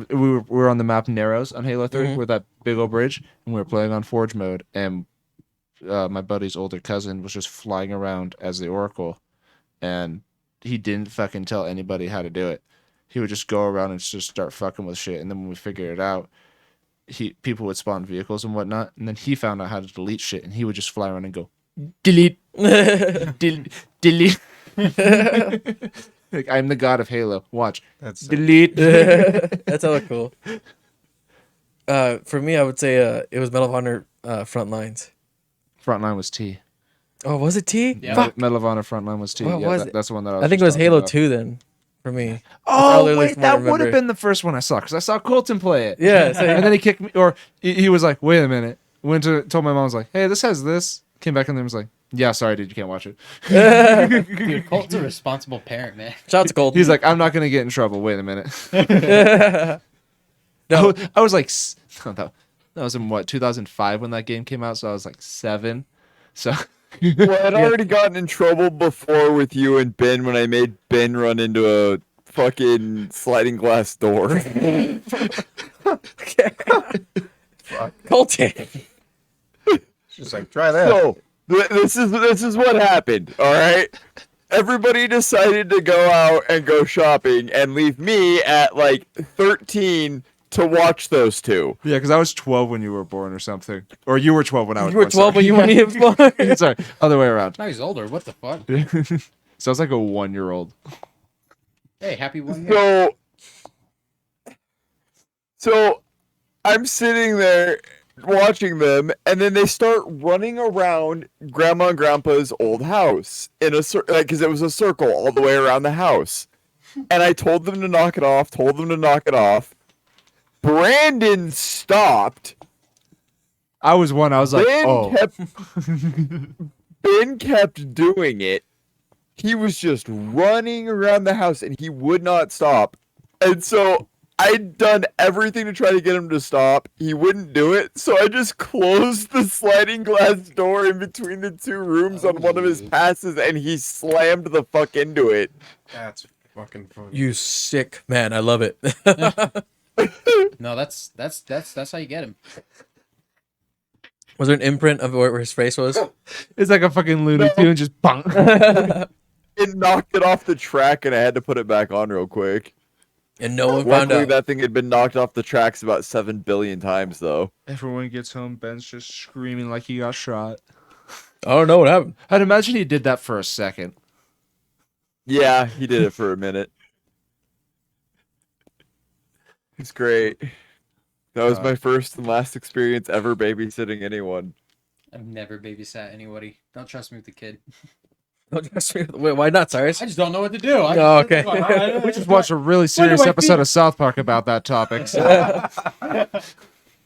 we were on the map Narrows on Halo 3 Mhm. with that big old bridge. And we were playing on Forge mode. And my buddy's older cousin was just flying around as the Oracle. And he didn't fucking tell anybody how to do it. He would just go around and just start fucking with shit. And then when we figured it out, people would spawn vehicles and whatnot. And then he found out how to delete shit. And he would just fly around and go, delete, delete. Like, I'm the god of Halo. Watch. That's Delete. That's hella cool. For me, I would say it was Medal of Honor Frontlines. Frontline was T. Oh, was it T? Yeah. Fuck. Medal of Honor Frontline was T. What Yeah, was it? that's the one that I was I think it just was talking Halo about. 2 then, for me. Oh, Earlier wait, this that morning, would have remember. been the first one I saw because I saw Colton play it. Yeah. So And then he kicked me, or he was like, wait a minute. Told my mom, I was like, hey, this has this. Came back and then was like, yeah, sorry, dude, you can't watch it. Dude, Colt's a responsible parent, man. shout out to Gold. He's like, I'm not going to get in trouble. Wait a minute. No. I was like, that was in what, 2005 when that game came out. So I was like 7. So Well, I'd already gotten in trouble before with you and Ben when I made Ben run into a fucking sliding glass door. Colton. just like try that. So this is what happened. All right. everybody decided to go out and go shopping and leave me at like 13 to watch those two. Yeah, because I was 12 when you were born or something. Or you were 12 when I was You were born. 12 when you weren't even born. Sorry, other way around. Now he's older. What the fuck? Sounds like a 1-year-old. Hey, happy 1 year. So I'm sitting there watching them, and then they start running around Grandma and Grandpa's old house in a because it was a circle all the way around the house. And I told them to knock it off. Brandon stopped. I was one. I was like, oh. Ben kept doing it. He was just running around the house, and he would not stop. And so I'd done everything to try to get him to stop. He wouldn't do it, so I just closed the sliding glass door in between the two rooms on one of his passes, and he slammed the fuck into it. That's fucking funny. You sick man. I love it. No, that's how you get him. Was there an imprint of where his face was? It's like a fucking Looney Tune, just bunk. It knocked it off the track, and I had to put it back on real quick. And no one found Luckily, out. that thing had been knocked off the tracks about 7 billion times, though. Everyone gets home. Ben's just screaming like he got shot. I don't know what happened. I'd imagine he did that for a second. Yeah, he did it for a minute. It's great. That was my first and last experience ever babysitting anyone. I've never babysat anybody. Don't trust me with the kid. Don't trust me. Wait, why not, Cyrus? I just don't know what to do. Oh, okay. We just watched a really serious I episode feel- of South Park about that topic. So.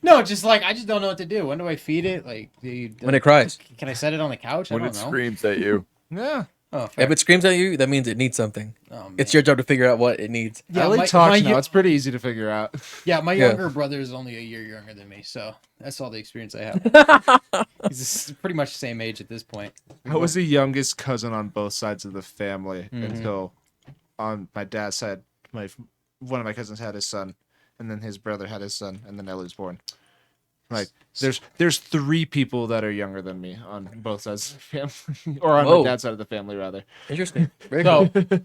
No, just like I just don't know what to do. When do I feed it? Like, When it cries. Can I set it on the couch? When I it don't know. screams at you. Yeah. Oh, fair. If it screams at you, that means it needs something. Oh, man. It's your job to figure out what it needs. Yeah, Ellie my- talks my- now. It's pretty easy to figure out. Yeah, my Yeah. younger brother is only a year younger than me, so that's all the experience I have. He's pretty much the same age at this point. I was the youngest cousin on both sides of the family until on my dad's side, one of my cousins had his son, and then his brother had his son, and then Ellie was born. Like there's 3 people that are younger than me on both sides of the family, or on Whoa. my dad's side of the family rather. Interesting. Very So, cool.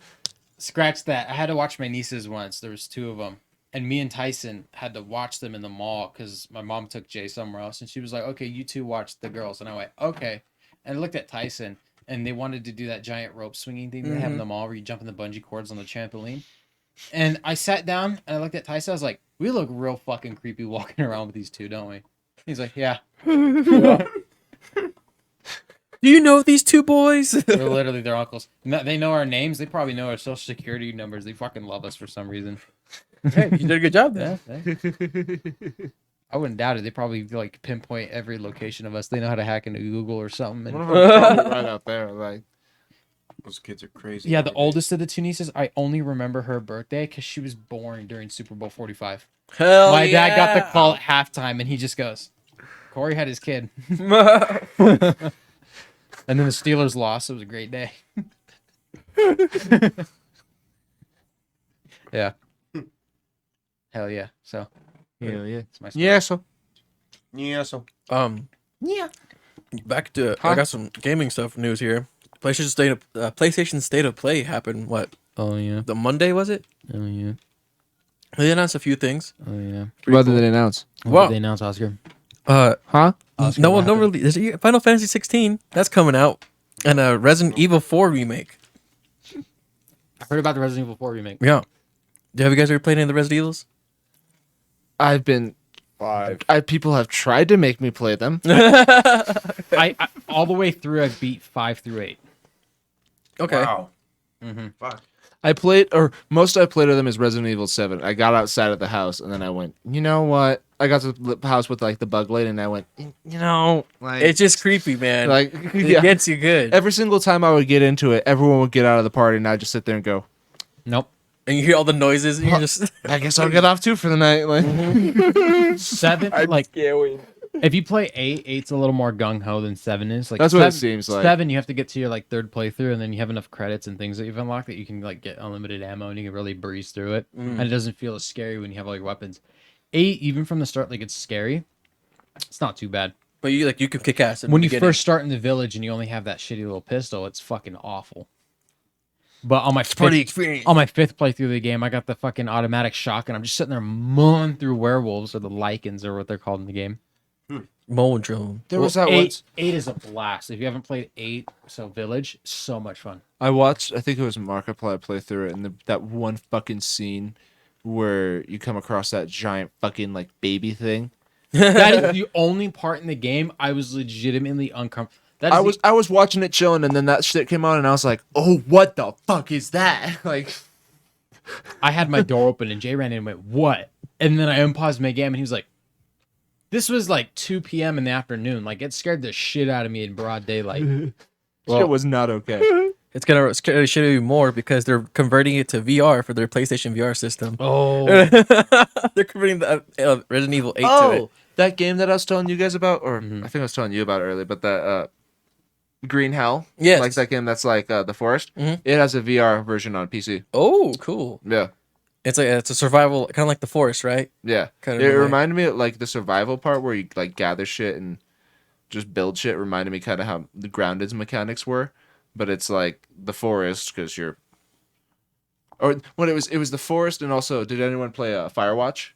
scratch that. I had to watch my nieces once. There was 2 of them, and me and Tyson had to watch them in the mall because my mom took Jay somewhere else, and she was like, "Okay, you 2 watch the girls," and I went, "Okay," and I looked at Tyson, and they wanted to do that giant rope swinging thing they have in the mall where you jump in the bungee cords on the trampoline, and I sat down and I looked at Tyson. I was like, "We look real fucking creepy walking around with these 2, don't we?" He's like, "Yeah." Do you know these 2 boys? We're literally their uncles. They know our names. They probably know our social security numbers. They fucking love us for some reason. Hey, you did a good job then. Yeah. I wouldn't doubt it. They probably like pinpoint every location of us. They know how to hack into Google or something. One And, of them is probably right out there. Like Those kids are crazy. yeah, the nowadays. oldest of the 2 nieces, I only remember her birthday because she was born during Super Bowl 45. Hell My dad got the yeah. call at halftime, and he just goes, "Corey had his kid." And then the Steelers lost. It was a great day. Yeah. Hell yeah. So hell yeah. it's my story. Yeah. So Yeah, so Yeah. Back to I Huh? got some gaming stuff news here. PlayStation State of Play happened. What, Oh yeah. the Monday was it? Oh yeah. They announced a few things. Oh yeah. what did they announce? Wow. They announced Oscar. Huh? Oscar, No what one, no happened? really. There's Final Fantasy 16 that's coming out, and a Resident Evil 4 remake. I heard about the Resident Evil 4 remake. Yeah. Have you guys ever played any of the Resident Evils? I've been. 5. People have tried to make me play them. I all the way through. I've beat 5 through 8. Okay. wow. Mm-hmm. Fuck. I played, or most I played of them is Resident Evil 7. I got outside of the house and then I went, you know what? I got to the house with like the bug light and I went, you know, like It's just creepy, man. like it yeah. gets you good. Every single time I would get into it, everyone would get out of the party and I'd just sit there and go, Nope. And you hear all the noises, and you're just. I guess I'll get off too for the night. Like 7, I'm like scaling. if you play 8, 8's a little more gung ho than 7 is. Like That's what it 7 seems like. 7, you have to get to your like 3rd playthrough, and then you have enough credits and things that you've unlocked that you can like get unlimited ammo and you can really breeze through it, and it doesn't feel as scary when you have all your weapons. 8, even from the start, like it's scary. It's not too bad. But you can kick ass. in When the you beginning. first start in the village and you only have that shitty little pistol, it's fucking awful. But on my Pretty fifth, experience. on my fifth playthrough of the game, I got the fucking automatic shock, and I'm just sitting there mowing through werewolves or the lichens or what they're called in the game. Moldrome. There was that eight, once. 8 is a blast. If you haven't played 8, so Village, so much fun. I watched. I think it was Markiplier play through it, and that one fucking scene where you come across that giant fucking like baby thing. That is the only part in the game I was legitimately uncomfortable. I was watching it chilling, and then that shit came on, and I was like, "Oh, what the fuck is that?" Like, I had my door open, and Jay ran in and went, "What?" And then I unpaused my game, and he was like, "This was like 2 p.m. in the afternoon. Like, it scared the shit out of me in broad daylight." shit was not okay. It's gonna scare the shit out of you more because they're converting it to VR for their PlayStation VR system. Oh, They're converting the Resident Evil 8 to it. That game that I was telling you guys about, or Mhm. I think I was telling you about it earlier, but that Green Hell, Yes. like that game that's like the forest. Mhm. It has a VR version on PC. Oh, cool. Yeah, It's a survival, kind of like the Forest, right? yeah. Kind It of. reminded me of like the survival part where you like gather shit and just build shit. Reminded me kind of how the grounded's mechanics were, but it's like the forest because you're. Or when it was the forest, and also did anyone play Firewatch?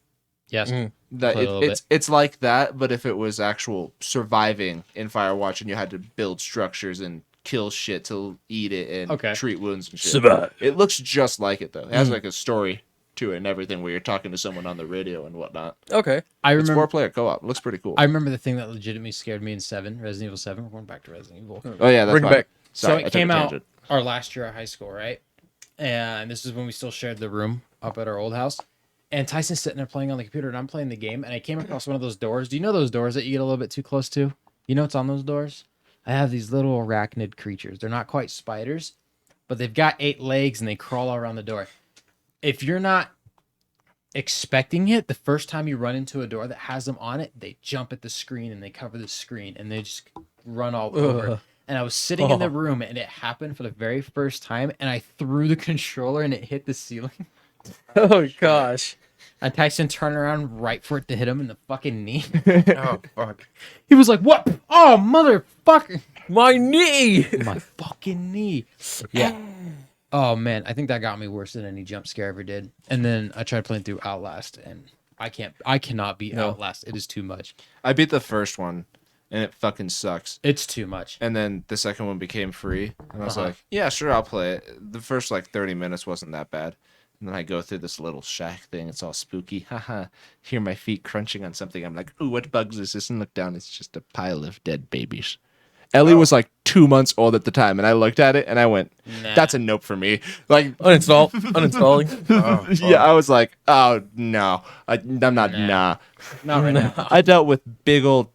yes. Mhm. That Played a little it's like that, but if it was actual surviving in Firewatch and you had to build structures and kill shit to eat it and Okay. treat wounds and shit. Survive. It looks just like it though. It has Mhm. like a story to it and everything where you're talking to someone on the radio and whatnot. Okay. I It's remember. 4-player co-op. It looks pretty cool. I remember the thing that legitimately scared me in Resident Evil 7. We're going back to Resident Evil. oh yeah, that's Bring it fine. back. So Sorry, I it took came a out tangent. our last year at high school, right? And this is when we still shared the room up at our old house. And Tyson's sitting there playing on the computer, and I'm playing the game. And I came across one of those doors. Do you know those doors that you get a little bit too close to? You know what's on those doors? I have these little arachnid creatures. They're not quite spiders, but they've got 8 legs, and they crawl around the door. If you're not expecting it, the first time you run into a door that has them on it, they jump at the screen, and they cover the screen, and they just run all over. Ugh. And I was sitting in the room, and it happened for the very first time, and I threw the controller, and it hit the ceiling. Oh gosh. And Tyson turned around right for it to hit him in the fucking knee. Oh fuck. He was like, "What? Oh, motherfucker! My knee. My fucking knee!" Yeah. Oh man, I think that got me worse than any jump scare ever did. And then I tried playing through Outlast, and I cannot beat No. Outlast. It is too much. I beat the first one and it fucking sucks. It's too much. And then the second one became free. And I was Uh-huh. like, yeah, sure, I'll play it. The first like 30 minutes wasn't that bad. And then I go through this little shack thing. It's all spooky. Haha. Hear my feet crunching on something. I'm like, ooh, what bugs is this? And look down. It's just a pile of dead babies. Ellie was like 2 months old at the time. And I looked at it and I went, Nah. that's a nope for me. Like, Uninstall. Uninstalling. Oh, yeah, I was like, oh, no. I'm not, nah. Not right now. I dealt with big old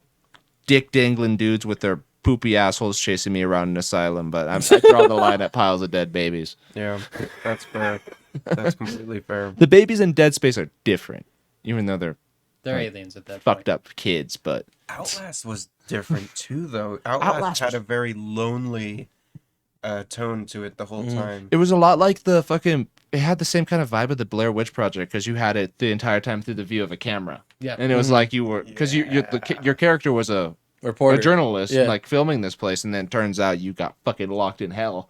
dick dangling dudes with their poopy assholes chasing me around an asylum, but I draw the line at piles of dead babies. yeah, that's fair. That's completely fair. The babies in Dead Space are different, even though they're They're aliens at that fucked point. up kids, but Outlast was different too, though. Outlast had a very lonely tone to it the whole time. it was a lot like the fucking. It had the same kind of vibe of the Blair Witch Project because you had it the entire time through the view of a camera, Yeah. and it was like you were because your character was a Reporter. journalist, Yeah. like filming this place, and then turns out you got fucking locked in hell.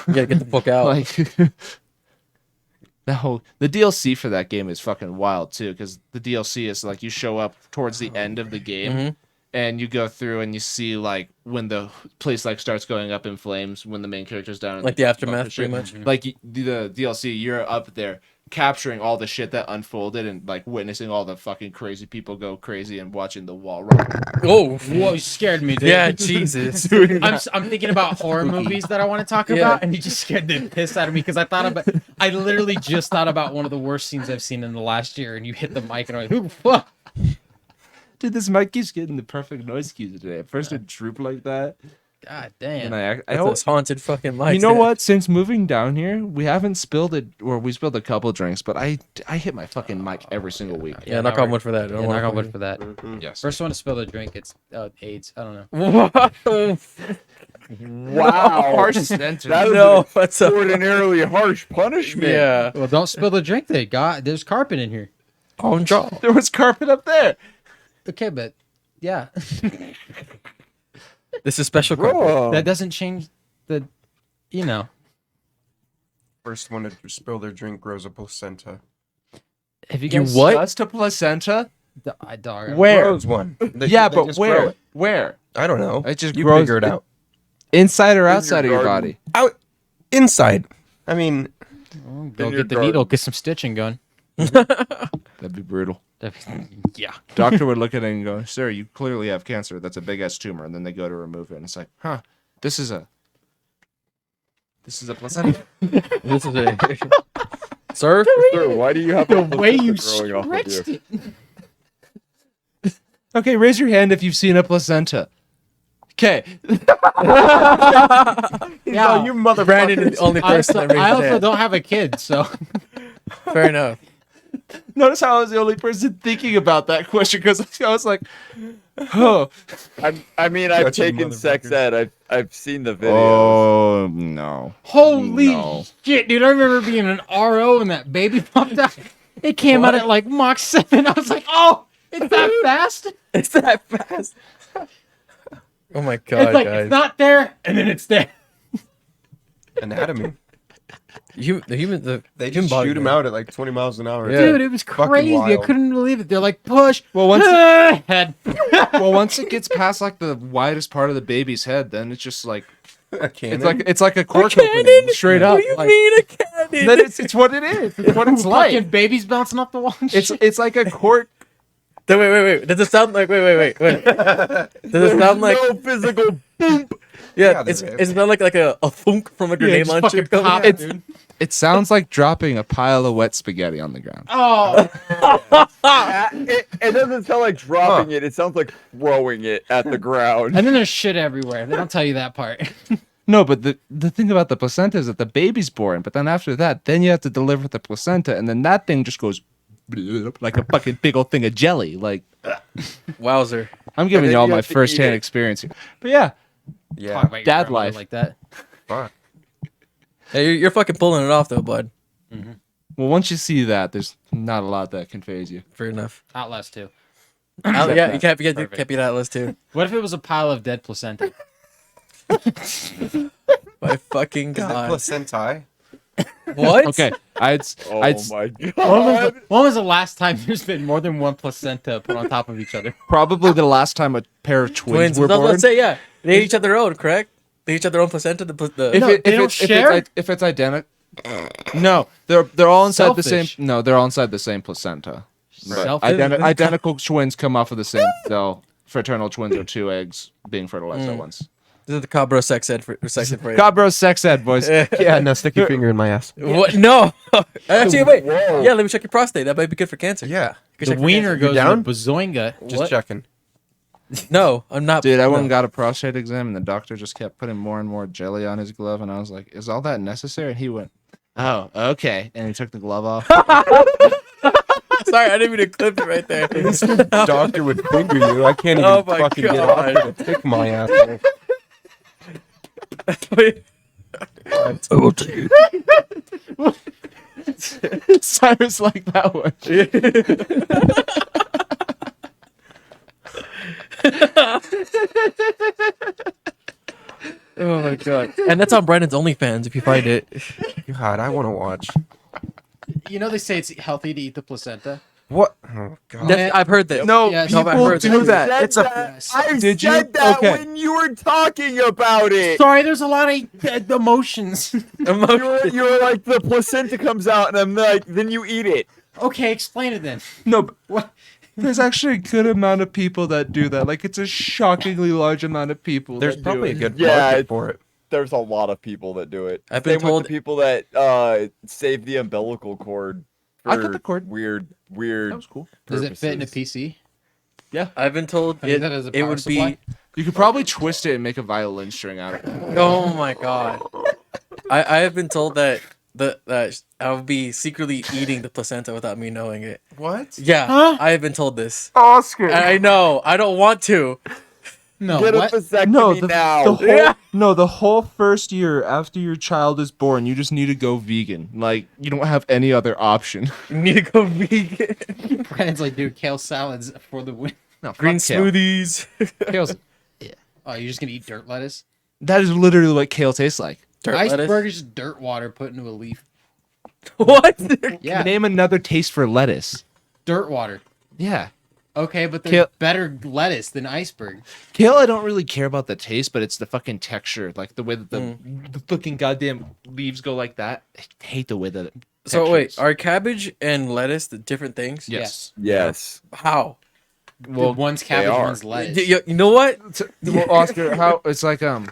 You gotta get the fuck out. Like the DLC for that game is fucking wild too, because the DLC is like you show up towards the end of the game Mhm. and you go through and you see like when the place like starts going up in flames when the main character's down in Like the bunker aftermath, shit. pretty much. Like the DLC, you're up there capturing all the shit that unfolded and like witnessing all the fucking crazy people go crazy and watching the wall rock. Oh. Whoa, you scared me, dude. Yeah, Jesus. I'm thinking about horror movies that I want to talk Yeah. about, and you just scared the piss out of me because I literally just thought about one of the worst scenes I've seen in the last year, and you hit the mic, and I'm like, who the fuck? Dude, this mic keeps getting the perfect noise cues today. At first it drooped like that, God and damn. I That's those haunted fucking mics. you know that- what? Since moving down here, we haven't spilled it, or we spilled a couple drinks, but I hit my fucking mic every single week. Yeah, knock on wood for that. Yeah, knock on wood for that. Yes. First one to spill the drink, it's AIDS. I don't know. What? Wow. Harsh sentence. That is No, an that's a, extraordinarily harsh punishment. yeah. Well, don't spill the drink. There's carpet in here. On jaw. There was carpet up there. Okay, but yeah, This is special. Carpet. Bro. that doesn't change the, you know. first one to spill their drink grows a placenta. Have you You guys what? just a placenta? Dog. Where? Grows one. Yeah, They but just grow where? it. Where? I don't know. It just You grows figure it out. inside or your outside of your garden. body. Out inside. I mean, Go In your get the garden. needle, get some stitching going. That'd be brutal. Yeah. Doctor would look at it and go, "Sir, you clearly have cancer. That's a big ass tumor." And then they go to remove it, and it's like, "Huh, this is a placenta." This is a sir. Sir, why do you have The a way you growing off of stretched you? it. Okay, raise your hand if you've seen a placenta. Okay. Yeah. you mother. Brandon is the only person that raised I his also hand. don't have a kid, so Fair enough. Notice how I was the only person thinking about that question because I was like, "Oh, I mean, I've Such a taken sex motherfucker. ed. I've seen the videos. oh no." holy No. shit, dude! I remember being an RO and that baby popped out. It came out at like Mach 7. I was like, "Oh, it's that fast!" It's that fast. Oh my It's god, like guys! it's not there, and then it's there. Anatomy. The human. They human just body, shoot him man. out at like 20 miles an hour. Yeah. Dude, it was Fucking crazy. I wild. couldn't believe it. They're like, push. Well, once head. well, once it gets past like the widest part of the baby's head, then it's just like A cannon. it's like a cork cannon? opening straight up. What do you Like, mean a cannon? then it's what it is. It's what it's Fucking like. babies bouncing off the wall. and It's shit. like a cork. Wait. Does it sound like wait? Does it sound like no physical boom. yeah? there It's is. not like a thunk from a grenade just launcher. fucking coming pop, out? dude. It sounds like dropping a pile of wet spaghetti on the ground. Oh, It doesn't sound like dropping it. It sounds like throwing it at the ground. and then there's shit everywhere. They don't tell you that part. No, but the thing about the placenta is that the baby's born, but then after that, then you have to deliver the placenta, and then that thing just goes like a fucking big old thing of jelly. Like Wowzer. I'm giving then y'all you my have to eat first-hand it. experience here. But yeah, yeah. Talk about your Dad grandmother life. like that. Fuck. Hey, you're fucking pulling it off though, bud. well, once you see that, there's not a lot that can phase you. Fair enough. Outlast too. Yeah, you can't be Perfect. can't be that list too. What if it was a pile of dead placenta? My fucking Is it god. placentae? What? Okay, I'd Oh I'd my When god. was the last time there's been more than one placenta put on top of each other? probably the last time a pair of twins, Twins. were born. Let's say yeah. They each have their own, correct? They each have their own placenta. If, No, it, they if, don't it's, share? if it's identical, no, they're all inside the Selfish. same. No, they're all inside the same placenta. But Selfish. identical twins come off of the same cell. Fraternal twins are two eggs being fertilized at once. This is the Cabro sex ed for you. God, bro, sex ed, boys. Yeah, now stick your finger in my ass. What? No. Actually, wait. Whoa. Yeah, let me check your prostate. That might be good for cancer. Yeah. Good The check for wiener cancer. goes down? in a bazoinga. Just What? checking. No, I'm not. Dude, I went and no. got a prostate exam, and the doctor just kept putting more and more jelly on his glove, and I was like, "Is all that necessary?" And he went, "Oh, okay," and he took the glove off. Sorry, I didn't mean to clip it right there. Doctor would finger you. I can't even Oh my fucking get God. off to tick my asshole. Wait. Cyrus like that one. Oh my god. And that's on Brandon's OnlyFans if you find it. God, I want to watch. You know they say it's healthy to eat the placenta. What? Oh God. I've heard this. No, Yeah, people I've heard do that. that. It's a. Yes. I Did you? said that Okay. when you were talking about it. Sorry, there's a lot of emotions. You were like, the placenta comes out, and I'm like, then you eat it. Okay, explain it then. No, but What? there's actually a good amount of people that do that. Like, it's a shockingly large amount of people. There's that probably a do it. good Yeah, market it- for it. There's a lot of people that do it. I've been Same with told- the people that save the umbilical cord. I for got the cord. Weird. That was cool. Does it fit in a purposes. PC? I've been told I mean, that is a it power would supply. be. You could probably twist it and make a violin string out of it. Oh my god. I have been told that that I would be secretly eating the placenta without me knowing it. What? Yeah, Huh? I have been told this. Oscar. I know. I don't want to. No, Get a what? vasectomy No, now. the whole first year after your child is born, you just need to go vegan. Like, you don't have any other option. You need to go vegan. Brandon's like, dude, kale salads for the win. No, Green fuck kale. smoothies. Kale's, Oh, you're just gonna eat dirt lettuce? that is literally what kale tastes like. Dirt lettuce. Iceberg is just dirt water put into a leaf. What? Yeah, Name another taste for lettuce. dirt water. Yeah. Okay, but there's Kale- better lettuce than iceberg. Kale, I don't really care about the taste, but it's the fucking texture. Like the way that the fucking goddamn leaves go like that. I hate the way that it So wait, textures. are cabbage and lettuce the different things? Yes. Yes. How? Well, one's cabbage, are. one's lettuce. You know what? Well, Oscar, how it's like Like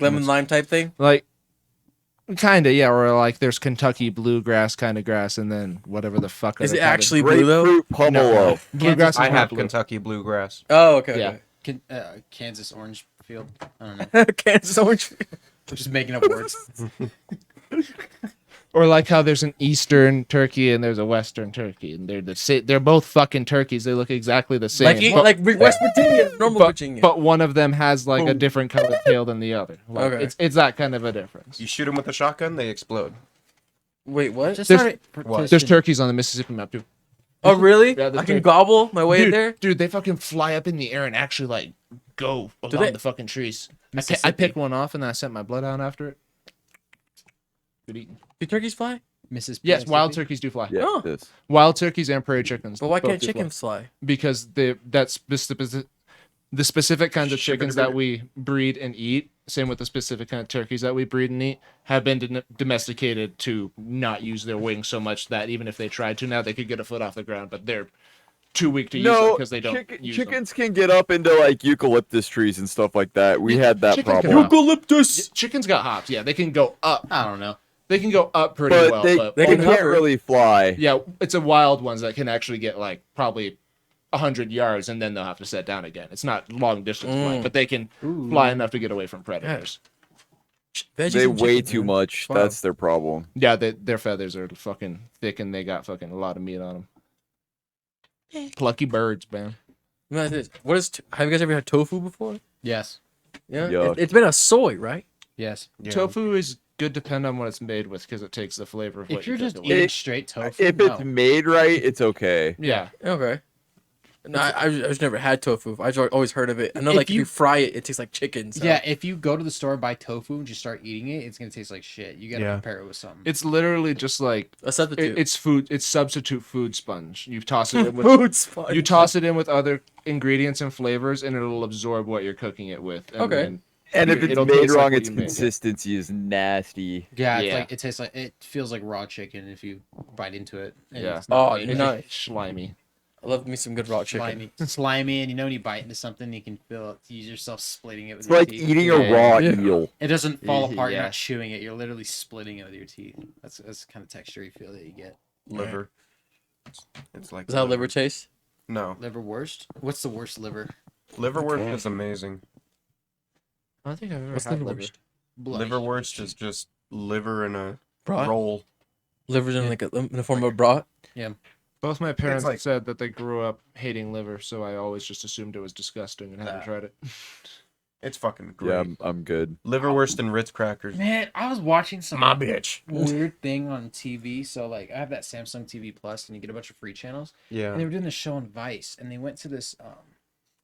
lemon lime type thing? like kinda, yeah, or like there's Kentucky bluegrass kind of grass and then whatever the fuck Is other it kind of- actually blue though? Grapefruit pomelo. bluegrass is I not have blue. Kentucky bluegrass. Oh, okay. Yeah. Kansas orange field. I don't know. Okay. Kansas orange. Just making up words. Or like how there's an eastern turkey and there's a western turkey and they're both fucking turkeys. They look exactly the same. Like West Virginia, normal Virginia. But one of them has like a different colored tail than the other. Like, Okay. it's that kind of a difference. You shoot them with a shotgun, they explode. Wait, what? Just There's- started What? There's petition. turkeys on the Mississippi map too. Oh, really? Yeah, the I can turkey. gobble my way there. Dude, they fucking fly up in the air and actually like go along they? the fucking trees. I Mississippi. picked one off and then I sent my blood out after it. Good eating. Do turkeys fly? Yes, wild turkeys do fly. Yeah. Oh. This. Wild turkeys and prairie chickens. But why both can't do fly. chickens fly? Because the specific kinds of chickens that we breed and eat, same with the specific kind of turkeys that we breed and eat, have been domesticated to not use their wings so much that even if they tried to now, they could get a foot off the ground, but they're too weak to use them No, because they don't use them. chickens can get up into like eucalyptus trees and stuff like that. We had that chickens can problem. hop. Eucalyptus. Chickens got hops. Yeah, they can go up. I don't know. They can go up pretty But well. they, but they can can't hover. really fly. yeah, it's a wild ones that can actually get like probably 100 yards and then they'll have to set down again. It's not long distance flight, but they can fly enough to get away from predators. Veggies They and weigh chicken, too man. much. Wow. That's their problem. Yeah, their feathers are fucking thick and they got fucking a lot of meat on them. Plucky birds, man. Let me ask this. Have you guys ever had tofu before? Yes. Yeah. Yuck. It's been a soy, right? Yes. Yeah. Tofu is good depending on what it's made with because it takes the flavor of what If you're you just cook eating it with. It- straight tofu, If it's made right, it's okay. Yeah. Okay. No, I've just never had tofu. I've always heard of it. I know, If like, if you- you fry it, it tastes like chicken. So. yeah, if you go to the store and buy tofu and just start eating it, it's gonna taste like shit. You gotta Yeah. prepare it with something. It's literally just like A substitute. it's food. It's substitute food sponge. You toss it in with Food sponge. you toss it in with other ingredients and flavors, and it'll absorb what you're cooking it with. And Okay. then- And if it's It'll made taste like wrong, what its you make. consistency is nasty. yeah, Yeah. it tastes like it feels like raw chicken if you bite into it. and Yeah. it's not Oh, made nice. right. slimy. I love me some good raw chicken. slimy, and you know when you bite into something, you can feel it. You use yourself splitting it with It's your like teeth. eating a Yeah. raw Yeah. eel. It doesn't fall apart. You're Yeah. not chewing it. You're literally splitting it with your teeth. That's the kind of texture you feel that you get. Liver. It's like Is that how liver tastes? No, Liver worst? What's the worst liver? liverwurst is amazing. I don't think I've ever What's had the liver. worst? Blood. Liverwurst is just liver in a Brat? roll. Liver's in like in the form of brat. Both my parents like- said that they grew up hating liver, so I always just assumed it was disgusting and hadn't Nah. tried it. It's fucking great. Yeah, I'm good. Liverwurst and Ritz crackers. Man, I was watching some My bitch. weird thing on TV. So like, I have that Samsung TV Plus, and you get a bunch of free channels. Yeah. And they were doing this show on Vice, and they went to this.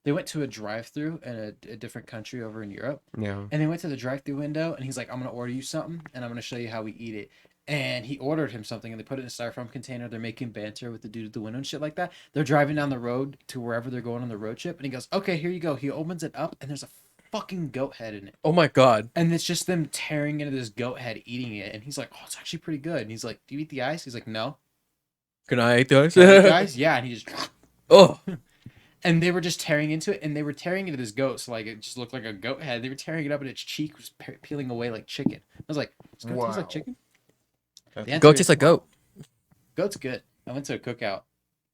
They went to a drive-through in a different country over in Europe, Yeah. and they went to the drive-through window, and he's like, "I'm gonna order you something, and I'm gonna show you how we eat it." And he ordered him something, and they put it in a styrofoam container. They're making banter with the dude at the window and shit like that. They're driving down the road to wherever they're going on the road trip, and he goes, "Okay, here you go." He opens it up, and there's a fucking goat head in it. Oh my god. And it's just them tearing into this goat head, eating it. And he's like, "Oh, it's actually pretty good." And he's like, "Do you eat the ice?" He's like, "No." Can I eat those? "Can you eat the ice?" Yeah. And he just, Oh. and they were just tearing into it, and they were tearing into this goat, so like it just looked like a goat head. They were tearing it up, and its cheek was peeling away like chicken. I was like, "Does goat taste like Wow. chicken?" That's- The answer Goat is tastes like goat. goat's good. I went to a cookout,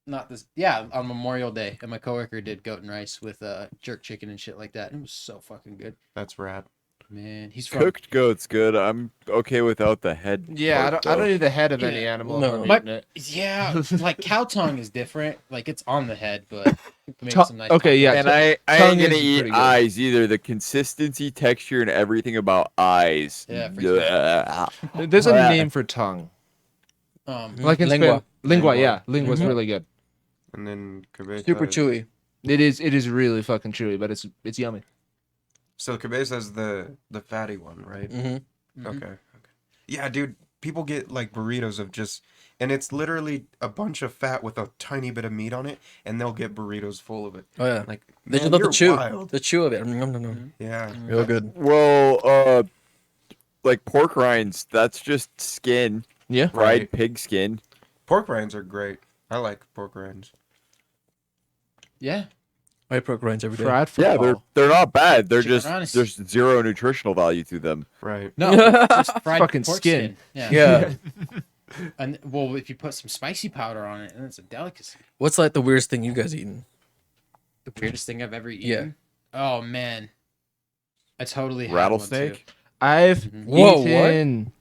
not this, yeah, on Memorial Day, and my coworker did goat and rice with jerk chicken and shit like that. And it was so fucking good, That's rad. man. He's from Cooked goat's good. I'm okay without the head. Yeah, part, I don't though. need the head of Yeah. any animal. No. if I'm My- eating it. yeah, like cow tongue is different. Like it's on the head, but make Tongue- some nice okay, yeah. And I tongue ain't gonna is eat pretty good. eyes either. The consistency, texture, and everything about eyes. Yeah, freaks me Ugh. There's a Bleh. name for tongue. like Like in Lingua. Spain. Lingua, Lingua. yeah. Lingua's Mhm. really good. And then cabeza. Super chewy. It is really fucking chewy, but it's yummy. So cabeza is the fatty one, right? Mm-hmm. Mhm. Okay. Okay. Yeah, dude. people get like burritos of just, and it's literally a bunch of fat with a tiny bit of meat on it, and they'll get burritos full of it. Oh yeah. Like, They just man, love the you're chew. wild. The chew of it. Nom, nom, nom. Yeah. Real good. Well, like pork rinds, that's just skin, Yeah. fried Right. pig skin. Pork rinds are great. I like pork rinds. Yeah. I eat pork rinds every day. Fried Yeah, football. they're not bad. They're Chicken just rinds. there's zero nutritional value to them. Right. No, it's just fried Fucking pork skin. Yeah. Yeah. And well, if you put some spicy powder on it, then it's a delicacy. What's like the weirdest thing you guys eaten? The weirdest thing I've ever eaten. Yeah. Oh man, I totally had Rattlesnake? One too. I've Whoa, what? eaten.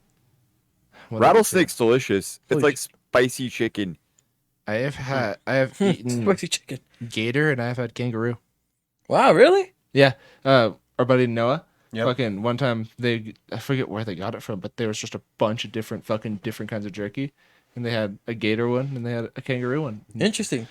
What else? Rattlesnake's delicious. It's Holy like spicy chicken. I have eaten Spicy chicken. gator and I've had kangaroo. Wow, really? Yeah. Our buddy Noah. Yep. Fucking one time I forget where they got it from, but there was just a bunch of different kinds of jerky. And they had a gator one and they had a kangaroo one. Interesting.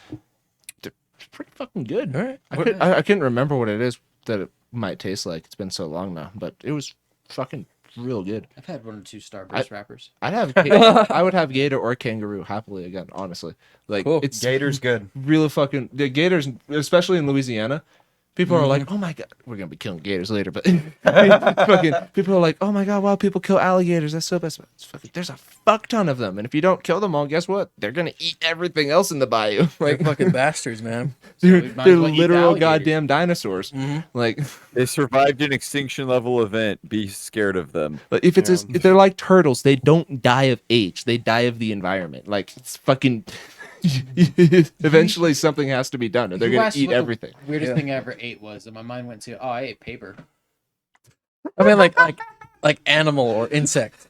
It's pretty fucking good. All right. I can't remember what it is that it might taste like. It's been so long now, but it was fucking real good. I've had 1 or 2 Starburst wrappers. I would have gator or kangaroo happily again, honestly. Like Cool. it's Gator's good. really fucking the gators, especially in Louisiana. People are like, "Oh my god, we're gonna be killing gators later," but fucking people are like, "Oh my god, wow, people kill alligators. That's so bad." It's fucking, there's a fuck ton of them, and if you don't kill them all, guess what? They're gonna eat everything else in the bayou. Like Like fucking bastards, man. they're, we might they're as well eat the literal alligator. goddamn dinosaurs. Mhm. Like, They survived an extinction level event. Be scared of them. if they're like turtles, they don't die of age. They die of the environment. Like it's fucking. Eventually, something has to be done, or they're You gonna asked eat what the everything. Weirdest Yeah. thing I ever ate was, and my mind went to, I ate paper. I mean, like animal or insect.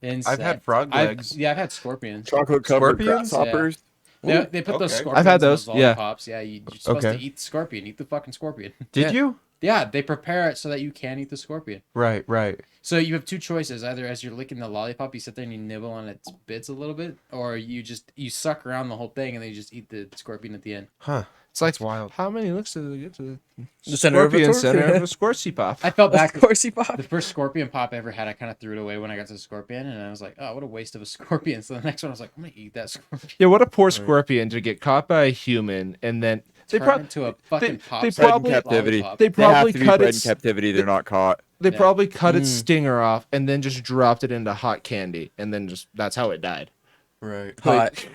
Insect. I've had frog legs. I've had scorpions. Chocolate covered Scorpions? grasshoppers. They put those okay. scorpions I've had in those, those yeah. lollipops. Yeah, you're supposed Okay. to eat the scorpion. Eat the fucking scorpion. Did you? Yeah, they prepare it so that you can eat the scorpion. Right, right. So you have 2 choices. Either as you're licking the lollipop, you sit there and you nibble on its bits a little bit, or you suck around the whole thing and then you just eat the scorpion at the end. Huh. It's like That's wild. How many licks did they get to The center of a scorpion torque? center of a scorchy pop? I felt Of back. course he popped. The first scorpion pop I ever had, I kind of threw it away when I got to the scorpion, and I was like, "Oh, what a waste of a scorpion!" So the next one, I was like, "I'm gonna eat that scorpion." Yeah, what a poor scorpion to get caught by a human and then Turn into a fucking pop. they size probably- captivity. lollipop. they They have probably to be cut bred its in captivity. They're not caught. they Yeah. probably cut its stinger off and then just dropped it into hot candy and then just that's how it died. Right. Hot.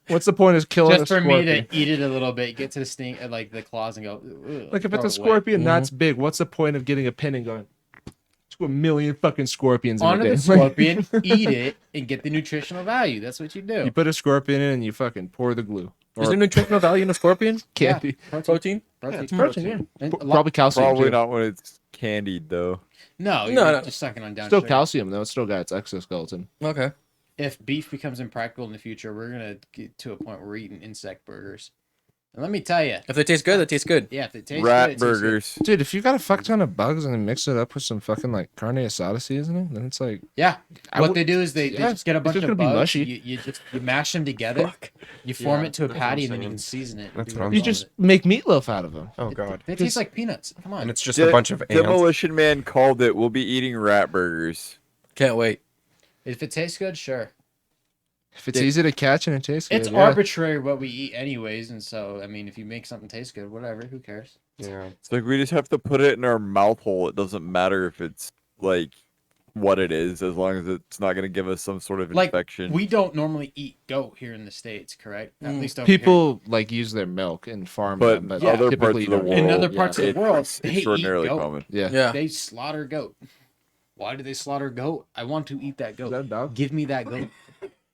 What's the point of killing Just a for scorpion? me to eat it a little bit, get to the sting, like the claws, and go. "Ugh," Like if throw it's a it away. scorpion that's big, what's the point of getting a pin and going to a million fucking scorpions in a Onto day? the scorpion, eat it, and get the nutritional value. That's what you do. You put a scorpion in and you fucking pour the glue. Is Or there nutritional value in a scorpion? candy. Protein? Protein. It's protein, yeah. And a lot- Probably calcium. Probably too. not when it's candied though. No, No, you're no. just sucking on down. Still sugar. calcium though. It's still got its exoskeleton. Okay. If beef becomes impractical in the future, we're gonna get to a point where we're eating insect burgers. And let me tell you, If they taste good, they taste good. yeah, if it tastes Rat good, it tastes good. burgers. Dude, if you got a fuck ton of bugs and then mix it up with some fucking like carne asada seasoning, then it's like Yeah, I what would- they do is they yeah, just get a it's bunch just of gonna be bugs. mushy. You mash them together. Fuck. You form Yeah, it to a that's what I'm patty, and then you saying. can season it. and That's do what I'm whatever you with just it. make meatloaf out of them. Oh god. They taste like peanuts. Come on. And it's just a bunch of ants. Demolition Man called it. We'll be eating rat burgers. Can't wait. If it tastes good, sure. If it's easy to catch and it tastes It's good, yeah. arbitrary what we eat, anyways, and so I mean, if you make something taste good, whatever, who cares? Yeah. It's like we just have to put it in our mouth hole. It doesn't matter if it's like what it is, as long as it's not going to give us some sort of Like infection. we don't normally eat goat here in the States, correct? At Mm. least over here. People like use their milk and farm But them, but Yeah. other parts typically of the don't. world, in other parts of it's the world, they eat extraordinarily goat. common. Yeah. Yeah. They slaughter goat. Why do they slaughter goat? I want to eat that goat. that a dog? Give me that goat.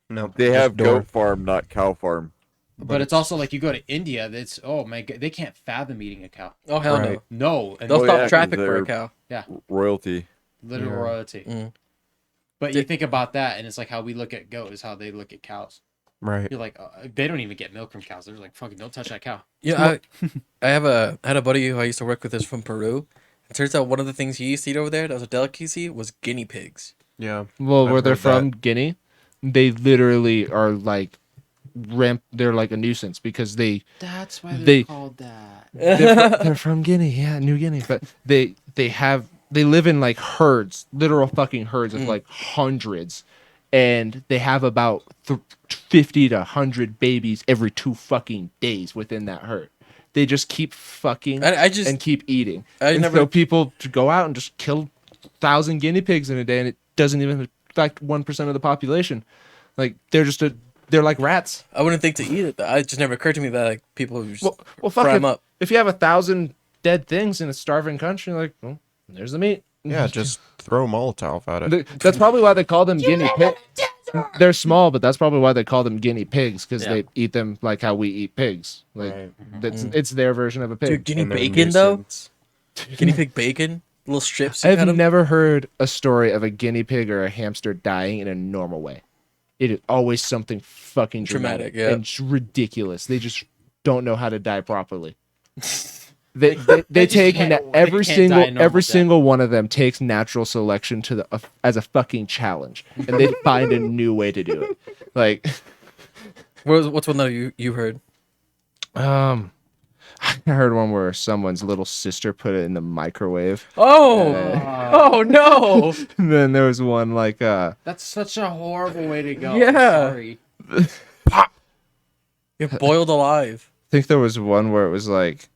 No. They just have door. goat farm, not cow farm. But it's also like you go to India. That's oh my god, they can't fathom eating a cow. Oh hell Right. no. No, and They'll Oh, stop yeah, 'cause traffic for they're- a cow. Royalty. literal Yeah. royalty. Mm. But you think about that, and it's like how we look at goat is how they look at cows. Right. You're like, they don't even get milk from cows. They're like, fucking, don't touch that cow. Yeah, I had a buddy who I used to work with is from Peru. It turns out one of the things he used to eat over there that was a delicacy was guinea pigs. Yeah. Well, I've where they're heard from, Guinea, they literally are like they're like a nuisance because That's why they're called that. they're from Guinea, yeah, New Guinea, but they have they live in like herds, literal fucking herds of like hundreds, and they have about 50 to 100 babies every 2 fucking days within that herd. They just keep fucking and keep eating. So people go out and just kill 1,000 guinea pigs in a day, and it doesn't even affect 1% of the population. Like they're like rats. I wouldn't think to eat it. It just never occurred to me that like people would just well, fry them up. If you have 1,000 dead things in a starving country, like, well, there's the meat. Yeah, just throw Molotov at it. That's probably why they call them guinea pigs. They're small, but that's probably why they call them guinea pigs, because they eat them like how we eat pigs. Like it's their version of a pig. Dude, guinea bacon though. Guinea pig bacon, little strips. I've never heard a story of a guinea pig or a hamster dying in a normal way. It is always something fucking dramatic and it's ridiculous. They just don't know how to die properly. They take every single one of them takes natural selection to as a fucking challenge, and they find a new way to do it. Like, what's one that you heard? I heard one where someone's little sister put it in the microwave. Oh no! And then there was one like that's such a horrible way to go. Yeah. Sorry. Pop. You're boiled alive. I think there was one where it was like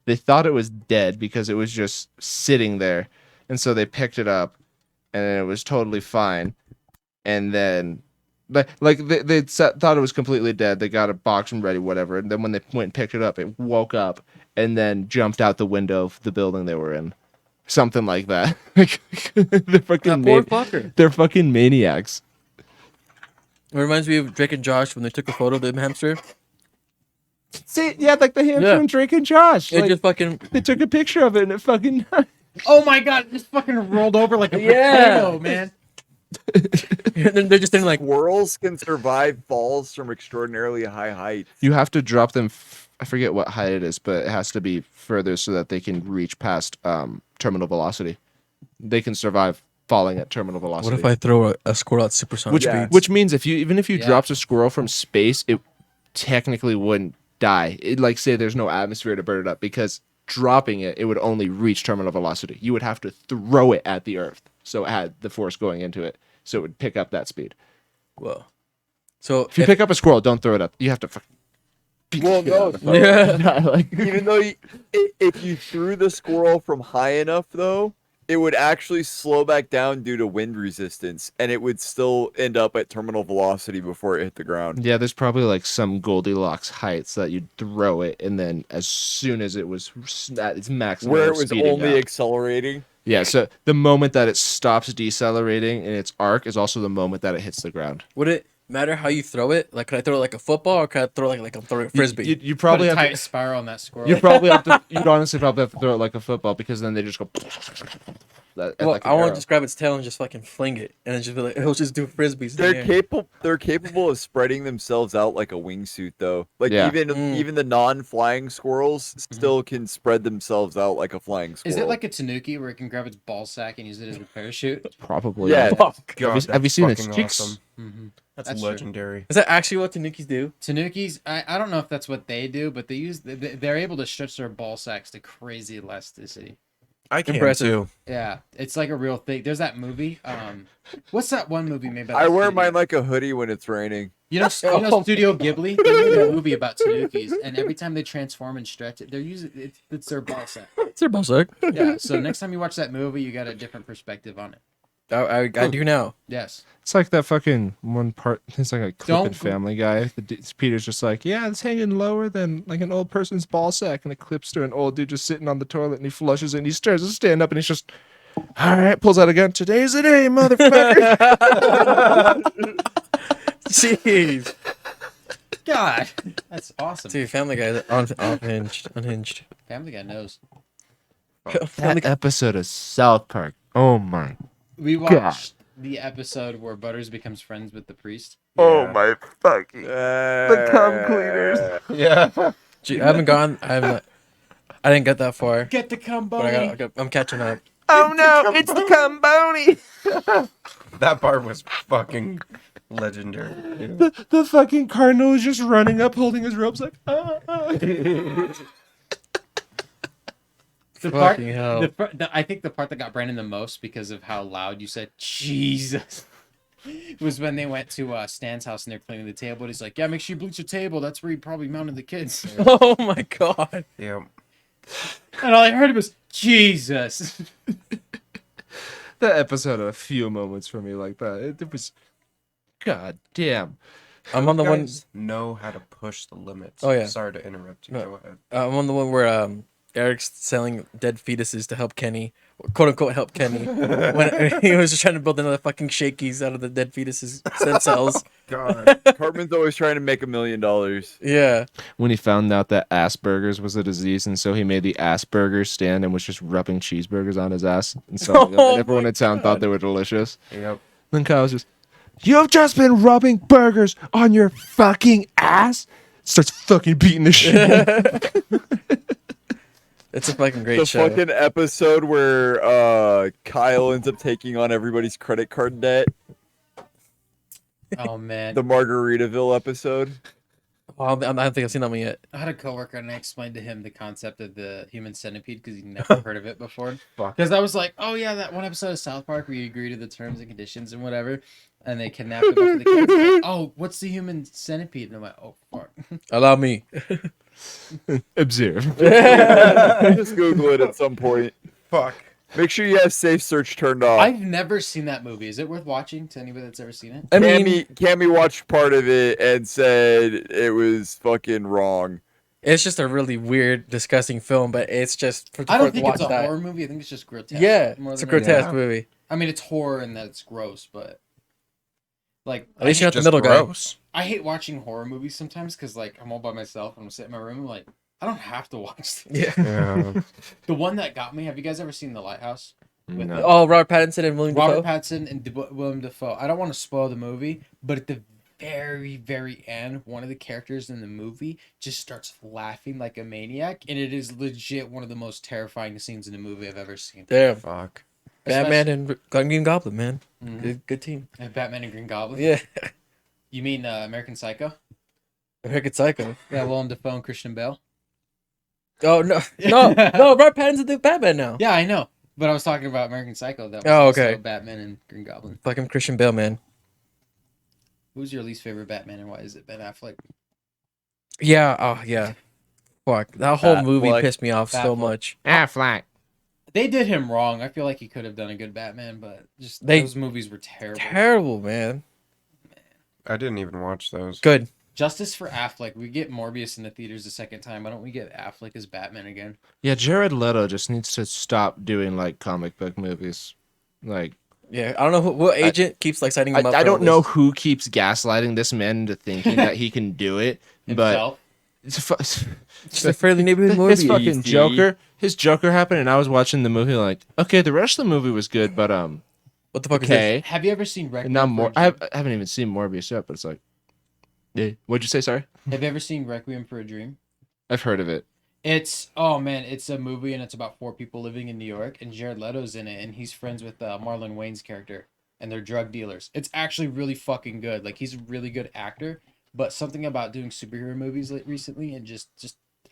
they thought it was dead because it was just sitting there, and so they picked it up and it was totally fine, and then they thought it was completely dead. They got a box and ready, whatever, and then when they went and picked it up, it woke up and then jumped out the window of the building they were in, something like that. They're fucking they're fucking maniacs. It reminds me of Drake and Josh when they took a photo of the hamster. See, yeah, like the hamster and Drake and Josh. It just fucking. They took a picture of it and it fucking. Oh my god! It just fucking rolled over like a potato, man. They're just in like squirrels can survive falls from extraordinarily high heights. You have to drop them. I forget what height it is, but it has to be further so that they can reach past terminal velocity. They can survive falling at terminal velocity. What if I throw a squirrel at supersonic speeds? Which means even if you dropped a squirrel from space, it technically wouldn't die. It, like, say there's no atmosphere to burn it up, because dropping it would only reach terminal velocity. You would have to throw it at the earth, so it had the force going into it, so it would pick up that speed. Whoa. So if you pick up a squirrel, don't throw it up. You have to well, no. Even though if you threw the squirrel from high enough, though, it would actually slow back down due to wind resistance, and it would still end up at terminal velocity before it hit the ground. Yeah, there's probably like some Goldilocks heights that you'd throw it, and then as soon as it was at its maximum, where it was only accelerating. Yeah, so the moment that it stops decelerating in its arc is also the moment that it hits the ground. Would it matter how you throw it? Like, could I throw it like a football, or could I throw it like I'm throwing a frisbee? You probably Put a have tight spiral on that squirrel. You probably have to. You'd honestly probably have to throw it like a football, because then they just go. Well, I want to just grab its tail and just fucking fling it, and then just be like, it'll just do frisbees. They're capable of spreading themselves out like a wingsuit, though. Like even the non-flying squirrels still can spread themselves out like a flying squirrel. Is it like a tanuki where it can grab its ball sack and use it as a parachute? Probably. Yeah. Oh, God, have you seen its cheeks? Awesome. Mm-hmm. That's legendary. Is that actually what tanukis do? Tanukis, I don't know if that's what they do, but they're able to stretch their ball sacks to crazy elasticity. I can Impressive. too. Yeah, it's like a real thing. There's that movie. What's that one movie made by? I wear mine like a hoodie when it's raining. You know Studio Ghibli? They made a movie about tanukis, and every time they transform and stretch it, they're using it's their ball sack. It's their ball sack. Yeah. So next time you watch that movie, you got a different perspective on it. I do now. Yes. It's like that fucking one part. It's like a clip in Family Guy. Peter's just like, yeah, it's hanging lower than like an old person's ball sack, and it clips to an old dude just sitting on the toilet, and he flushes it, and he starts to stand up, and he's just, all right, pulls out a gun. Today's the day, motherfucker. Jeez. God, that's awesome. Dude, Family Guy is unhinged. Family Guy knows. That episode of South Park. Oh my. We watched the episode where Butters becomes friends with the priest. Oh my fucking. The cum cleaners. Yeah. Gee, I didn't get that far. Get the cum But I'm catching up. Oh no, it's the cum bony. That part was fucking legendary. The fucking cardinal is just running up, holding his ropes like, The part, Fucking hell. I think the part that got Brandon the most because of how loud you said Jesus was when they went to Stan's house and they're cleaning the table. And he's like, "Yeah, make sure you bleach the table. That's where you probably mounted the kids." Oh my god. Yeah. And all I heard was Jesus. That episode had a few moments for me like that. It was, god damn. I'm on the one. Know how to push the limits. Oh, yeah. Sorry to interrupt you. No. Go ahead. I'm on the one where Eric's selling dead fetuses to help Kenny, quote unquote, help Kenny. When he was just trying to build another fucking shakies out of the dead fetuses stem cells. God. Cartman's always trying to make $1 million. Yeah. When he found out that Asperger's was a disease, and so he made the Asperger's stand and was just rubbing cheeseburgers on his ass and selling them. Oh And everyone my in town thought they were delicious. Yep. Then Kyle was just, "You've just been rubbing burgers on your fucking ass." Starts fucking beating the shit. It's a fucking great The show. fucking episode where Kyle ends up taking on everybody's credit card debt. Oh man, The Margaritaville episode. Oh, I don't think I've seen that one yet. I had a coworker and I explained to him the concept of the human centipede because he'd never heard of it before. Because I was like, "Oh yeah, that one episode of South Park where you agree to the terms and conditions and whatever, and they kidnap a bunch of the kids." Like, "Oh, what's the human centipede?" And I'm like, "Oh fuck." Allow me. Observe. Just Google it at some point. Fuck. Make sure you have safe search turned off. I've never seen that movie. Is it worth watching to anybody that's ever seen it? I mean, Cammy watched part of it and said it was fucking wrong. it's just a really weird, disgusting film, but it's just for I don't to think watch it's a that. horror movie. I think it's just grotesque. Yeah, more it's a than anything. grotesque Yeah. movie. I mean, it's horror in that it's gross, but like At least I you're hate, not the middle guy. gross. I hate watching horror movies sometimes because like I'm all by myself and I'm sitting in my room. I'm like, I don't have to watch this. Yeah. Yeah. The one that got me. Have you guys ever seen The Lighthouse? With No. Oh, Robert Pattinson and William Robert Dafoe. Pattinson and Willem Dafoe. I don't want to spoil the movie, but at the very, very end, one of the characters in the movie just starts laughing like a maniac, and it is legit one of the most terrifying scenes in a movie I've ever seen. Damn. Fuck. Batman and Green Goblin, man. Mhm. Good team. And Batman and Green Goblin. Yeah. You mean American Psycho? American Psycho. Yeah, Willem Dafoe and Christian Bale. Oh no, no, Robert Pattinson's the Batman now. Yeah, I know. But I was talking about American Psycho. That was Oh, also okay. Batman and Green Goblin. Fucking Christian Bale, man. Who's your least favorite Batman and why is it Ben Affleck? Yeah. Oh yeah. Fuck. That whole movie Batfleck. pissed me off so Batfleck. much. Affleck. They did him wrong. I feel like he could have done a good Batman, but just They- those movies were terrible. Terrible, man. I didn't even watch those. Good. Justice for Affleck. We get Morbius in the theaters a second time. Why don't we get Affleck as Batman again? Yeah, Jared Leto just needs to stop doing like comic book movies. Like, Yeah. I don't know what agent keeps like signing him up. I for don't all know this. who keeps gaslighting this man into thinking that he can do it, but Himself. it's Just a fairly neighborhood his movie. fucking Joker happened, and I was watching the movie like, okay, the rest of the movie was good, but What the fuck is this? okay. Have you ever seen Requiem And now for a I Dream? haven't even seen Morbius yet, but it's like, yeah. What'd you say? Sorry, Have you ever seen Requiem for a Dream? I've heard of it. It's oh man, it's a movie and it's about 4 people living in New York and Jared Leto's in it and he's friends with Marlon Wayne's character and they're drug dealers. It's actually really fucking good. Like he's a really good actor, but something about doing superhero movies recently and just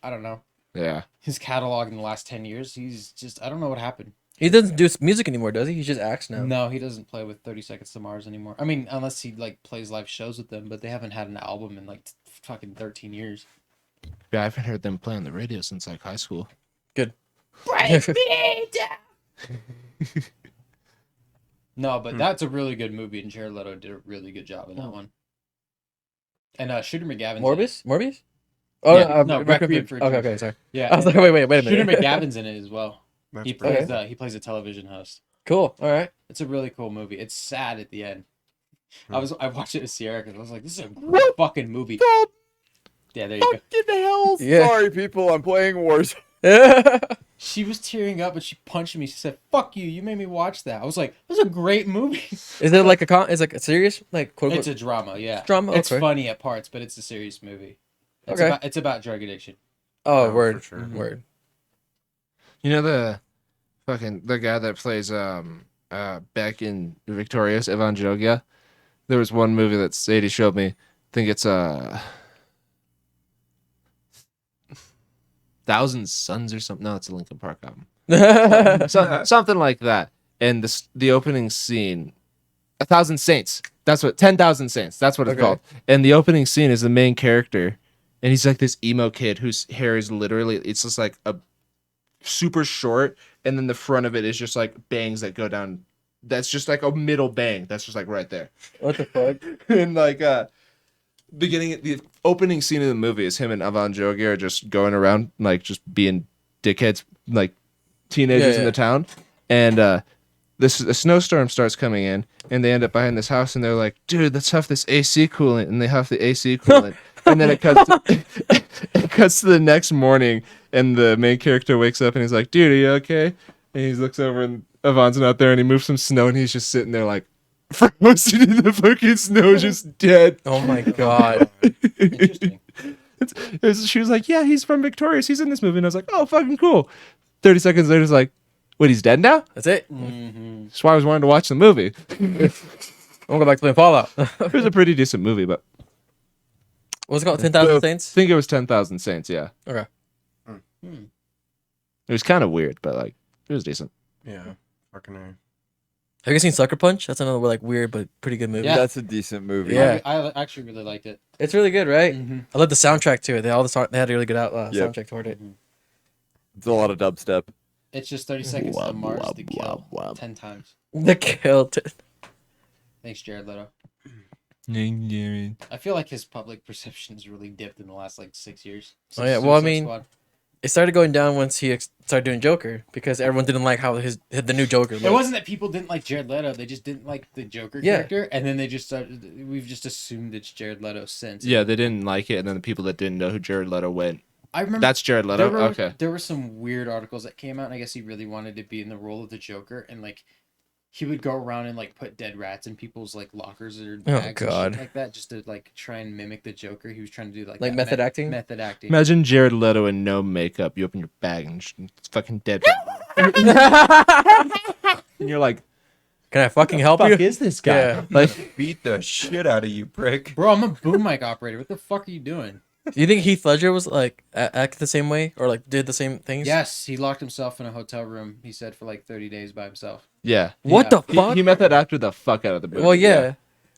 I don't know. Yeah, His catalog in the last 10 years, he's just I don't know what happened. He doesn't do music anymore, does he? He just acts now. No, he doesn't play with 30 Seconds to Mars anymore. I mean, unless he like plays live shows with them, but they haven't had an album in like fucking 13 years. yeah. I haven't heard them play on the radio since like high school. Good. No, but that's a really good movie, and Jared Leto did a really good job in that one. And Shooter McGavin's in it. Morbius? Oh Yeah, no, no, Requiem for a Okay, Dream. okay, sorry. Yeah, I was like, wait a minute. Shooter McGavin's in it as well. That's He pretty- plays he plays a television host. Cool. All right. It's a really cool movie. It's sad at the end. Hmm. I watched it with Sierra because I was like, this is a great fucking movie. Yeah, there you go. Fucking hell. Yeah. Sorry, people. I'm playing Wars. She was tearing up and she punched me. She said, "Fuck you! You made me watch that." I was like, "This is a great movie." Is it like is like a serious like quote It's unquote? a drama, yeah. Drama, It's okay. funny at parts, but it's a serious movie. Okay. It's about drug addiction. Oh, Oh, word, for sure. word. You know the guy that plays Beck in Victorious, Evangelia? There was one movie that Sadie showed me. I think it's Thousand Suns or something. No, it's a Linkin Park album. Something like that. And the opening scene, 1,000 Saints. That's what 10,000 Saints. That's what it's called. And the opening scene is the main character, and he's like this emo kid whose hair is literally it's just like a super short, and then the front of it is just like bangs that go down. That's just like a middle bang. That's just like right there. What the fuck? And like the opening scene of the movie is him and Avan Jogi are just going around like just being dickheads, like teenagers in the town, and a snowstorm starts coming in, and they end up behind this house, and they're like, dude, let's huff this AC coolant, and they huff the AC coolant, and then it cuts to the next morning, and the main character wakes up, and he's like, dude, are you okay? And he looks over, and Avon's not there, and he moves some snow, and he's just sitting there like, frozen in the fucking snow, just dead. Oh my god. Interesting. She was like, yeah, he's from Victorious, he's in this movie, and I was like, oh, fucking cool. 30 seconds later, it's like, wait, he's dead now? That's it. That's why I was wanting to watch the movie. I'm gonna go back to playing Fallout. It was a pretty decent movie, but What's it called? 10,000 I Saints? think it was 10,000 Saints, yeah. Okay. It was kind of weird, but like, it was decent. Yeah. Fucking A. Have you guys seen Sucker Punch? That's another like weird but pretty good movie. Yeah. That's a decent movie. Yeah. I actually really liked it. It's really good, right? Mm-hmm. I love the soundtrack to it. They had a really good soundtrack toward it. It's a lot of dubstep. It's just 30 seconds to Mars to kill 10 times. The kill. Thanks, Jared Leto. I feel like his public perception's really dipped in the last like 6 years. Oh yeah, well I mean, it started going down once he started doing Joker because everyone didn't like how the new Joker looked. It wasn't that people didn't like Jared Leto; they just didn't like the Joker character, and then they just started. We've just assumed it's Jared Leto since. Yeah, they didn't like it, and then the people that didn't know who Jared Leto went. I remember That's Jared Leto. There were some weird articles that came out, and I guess he really wanted to be in the role of the Joker, and like he would go around and like put dead rats in people's like lockers or bags and shit like that, just to like try and mimic the Joker. He was trying to do like method acting. Method acting. Imagine Jared Leto in no makeup. You open your bag and it's fucking dead. And you're like, can I fucking help you? fuck is this guy? Yeah. Like, Beat the shit out of you, prick. Bro, I'm a boom mic operator. What the fuck are you doing? Do you think Heath Ledger was like act the same way or like did the same things? Yes, he locked himself in a hotel room. He said for like 30 days by himself. yeah. What Yeah. the fuck? He method acted the fuck out of the movie. Well, yeah,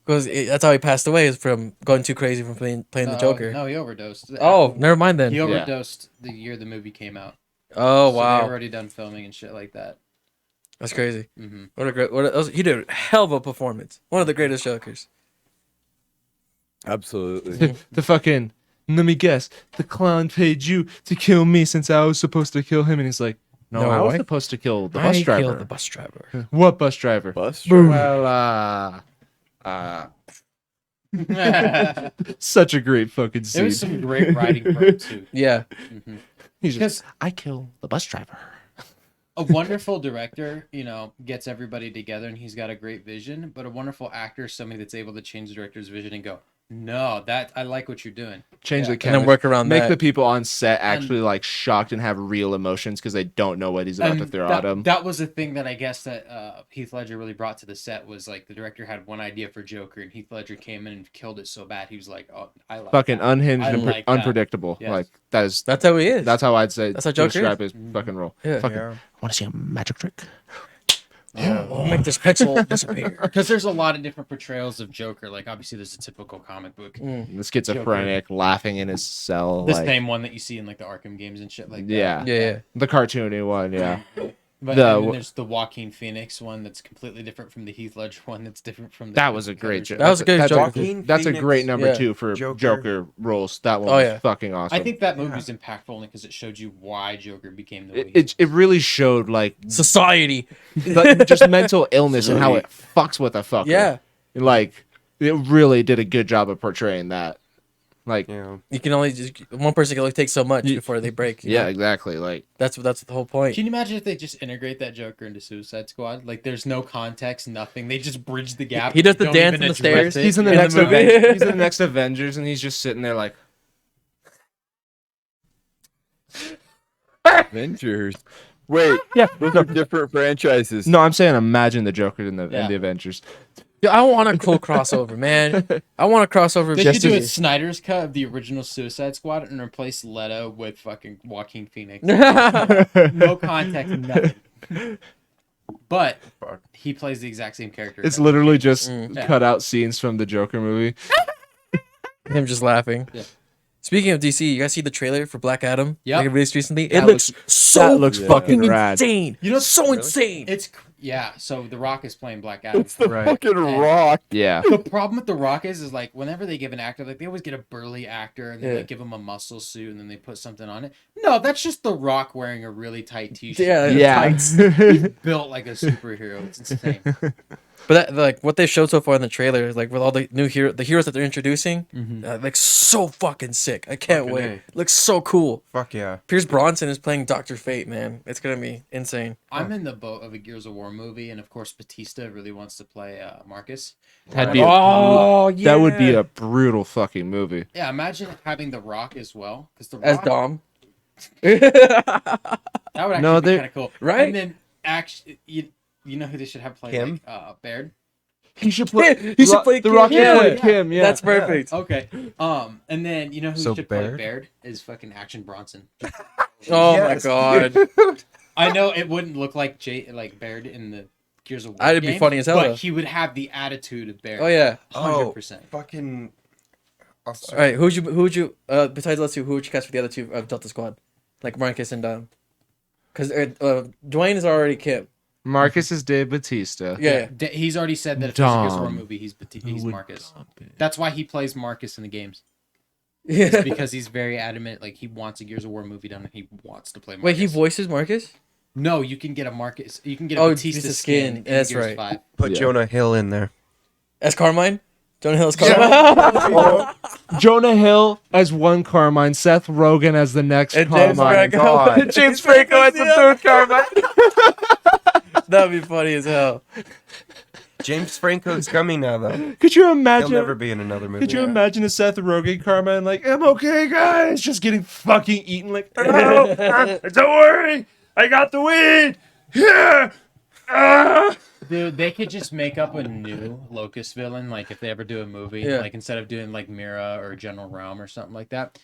because that's how he passed away is from going too crazy from playing the Joker. No, he overdosed. Oh, never mind then. He overdosed the year the movie came out. Oh So wow, they were already done filming and shit like that. that's crazy. Mm-hmm. He did a hell of a performance. One of the greatest Jokers. Absolutely. The fucking, let me guess, the clown paid you to kill me since I was supposed to kill him. And he's like, no, I was supposed to kill the bus driver. Killed the bus driver. What bus driver? Bus driver. Well, such a great fucking There scene. was some great writing from it too. Yeah. Mm-hmm. He's just, Because I kill the bus driver. a wonderful director, gets everybody together and he's got a great vision, but a wonderful actor is somebody that's able to change the director's vision and go, no, I like what you're doing. Change Yeah. the And camera. then work around Make that. the people on set actually like shocked and have real emotions because they don't know what he's about to throw at them. That was the thing that I guess that Heath Ledger really brought to the set was like the director had one idea for Joker and Heath Ledger came in and killed it so bad he was like, oh, I like Fucking that. unhinged I and like that. unpredictable. Yes. Like that's That's how he is. that's how I'd say That's how to Joker describe is. his fucking role. Yeah. Fucking, Yeah. want to see a magic trick? We'll make this pencil disappear. Because there's a lot of different portrayals of Joker. Like obviously there's a typical comic book. The schizophrenic, laughing in his cell. The like, same one that you see in like the Arkham games and shit like that. yeah. Yeah. The cartoony one, yeah. But The- and then there's the Joaquin Phoenix one that's completely different from the Heath Ledger one that's different from the That was a great joke. That was a good that's, joke. That's a great number Yeah. 2 for Joker. Joker roles. That one Oh, was yeah. fucking awesome. I think that movie was impactful only because it showed you why Joker became the way it really showed like Society. just mental illness and how it fucks with a fucker. Yeah. Like it really did a good job of portraying that. Like Yeah. You can one person can only take so much before they break. you yeah, know? exactly. Like That's the whole point. Can you imagine if they just integrate that Joker into Suicide Squad? Like, there's no context, nothing. They just bridge the gap. He does the Don't dance even on the address stairs. it. he's in the In the next movie. Avengers. He's in the next Avengers, and he's just sitting there like, Avengers. Wait, yeah. those are different franchises. No, I'm saying imagine the Joker in the Yeah. Avengers. Yo, I want a cool crossover, man. I want a crossover. They just should do a to- Snyder's cut of the original Suicide Squad and replace Leto with fucking Joaquin Phoenix. yeah, No context, nothing. But Fuck. he plays the exact same character. It's literally just Mm. cut out scenes from the Joker movie. him just laughing. Yeah. Speaking of DC, you guys see the trailer for Black Adam? Yep. Like it released recently. That It looks looks- so that looks fucking rad. insane. You know, so insane. It's so The Rock is playing Black Adam. It's the Right. fucking Rock. Yeah. The problem with The Rock is like whenever they give an actor, like they always get a burly actor and then Yeah. they give him a muscle suit and then they put something on it. No, that's just The Rock wearing a really tight t-shirt. Yeah, Yeah. He's built like a superhero. It's insane. But that, like what they showed so far in the trailer, like with all the new the heroes that they're introducing, Mhm. like so fucking sick. I can't Fucking wait. A. Looks so cool. Fuck yeah. Pierce Bronson is playing Dr. Fate, man. It's gonna be insane. I'm in the boat of a Gears of War movie, and of course Batista really wants to play Marcus. That'd be Oh, That would be a brutal fucking movie. Yeah, imagine having The Rock as well, because The as Rock Dom. that would actually No, be they- kind of cool, Right? And then actually, you know who they should have play Kim? like, Baird. He should play. He should play The Rock. Kim. should play Yeah. Kim. Yeah. That's perfect. Okay. And then you know who So should play Baird? Baird is fucking Action Bronson. Oh Yes. my god. I know it wouldn't look like Baird in the Gears of War. That'd be game, funny as hell, But though. he would have the attitude of Baird. Oh yeah. 100%. Fucking. All right. Who'd you besides those two? Who would you cast for the other two of Delta Squad, like Marcus and Dom? Because Dwayne is already Kim. Marcus is Dave Batista. Yeah. He's already said that if there's a Gears of War Dom. movie, he's Marcus. That's why he plays Marcus in the games. Yeah. It's because he's very adamant. Like he wants a Gears of War movie done, and he wants to play Marcus. Wait, he voices Marcus? No, you can get a Marcus. You can get a Oh, Batista Batista skin. skin. in That's Gears right. 5. Put Yeah. Jonah Hill in there. As Carmine? Jonah Hill as Carmine? Jonah Hill as one Carmine. Seth Rogen as the next And James Carmine. Franco. God. James Franco as the third Carmine. That'd be funny as hell. James Franco's coming now, though. Could you He'll imagine? never be in another movie. Could you imagine a Seth Rogen Carmine like, I'm okay, guys, just getting fucking eaten like, no, don't worry, I got the weed. Yeah. Dude, they could just make up a new Locust villain, like if they ever do a movie, Yeah. like instead of doing like Mira or General Realm or something like that,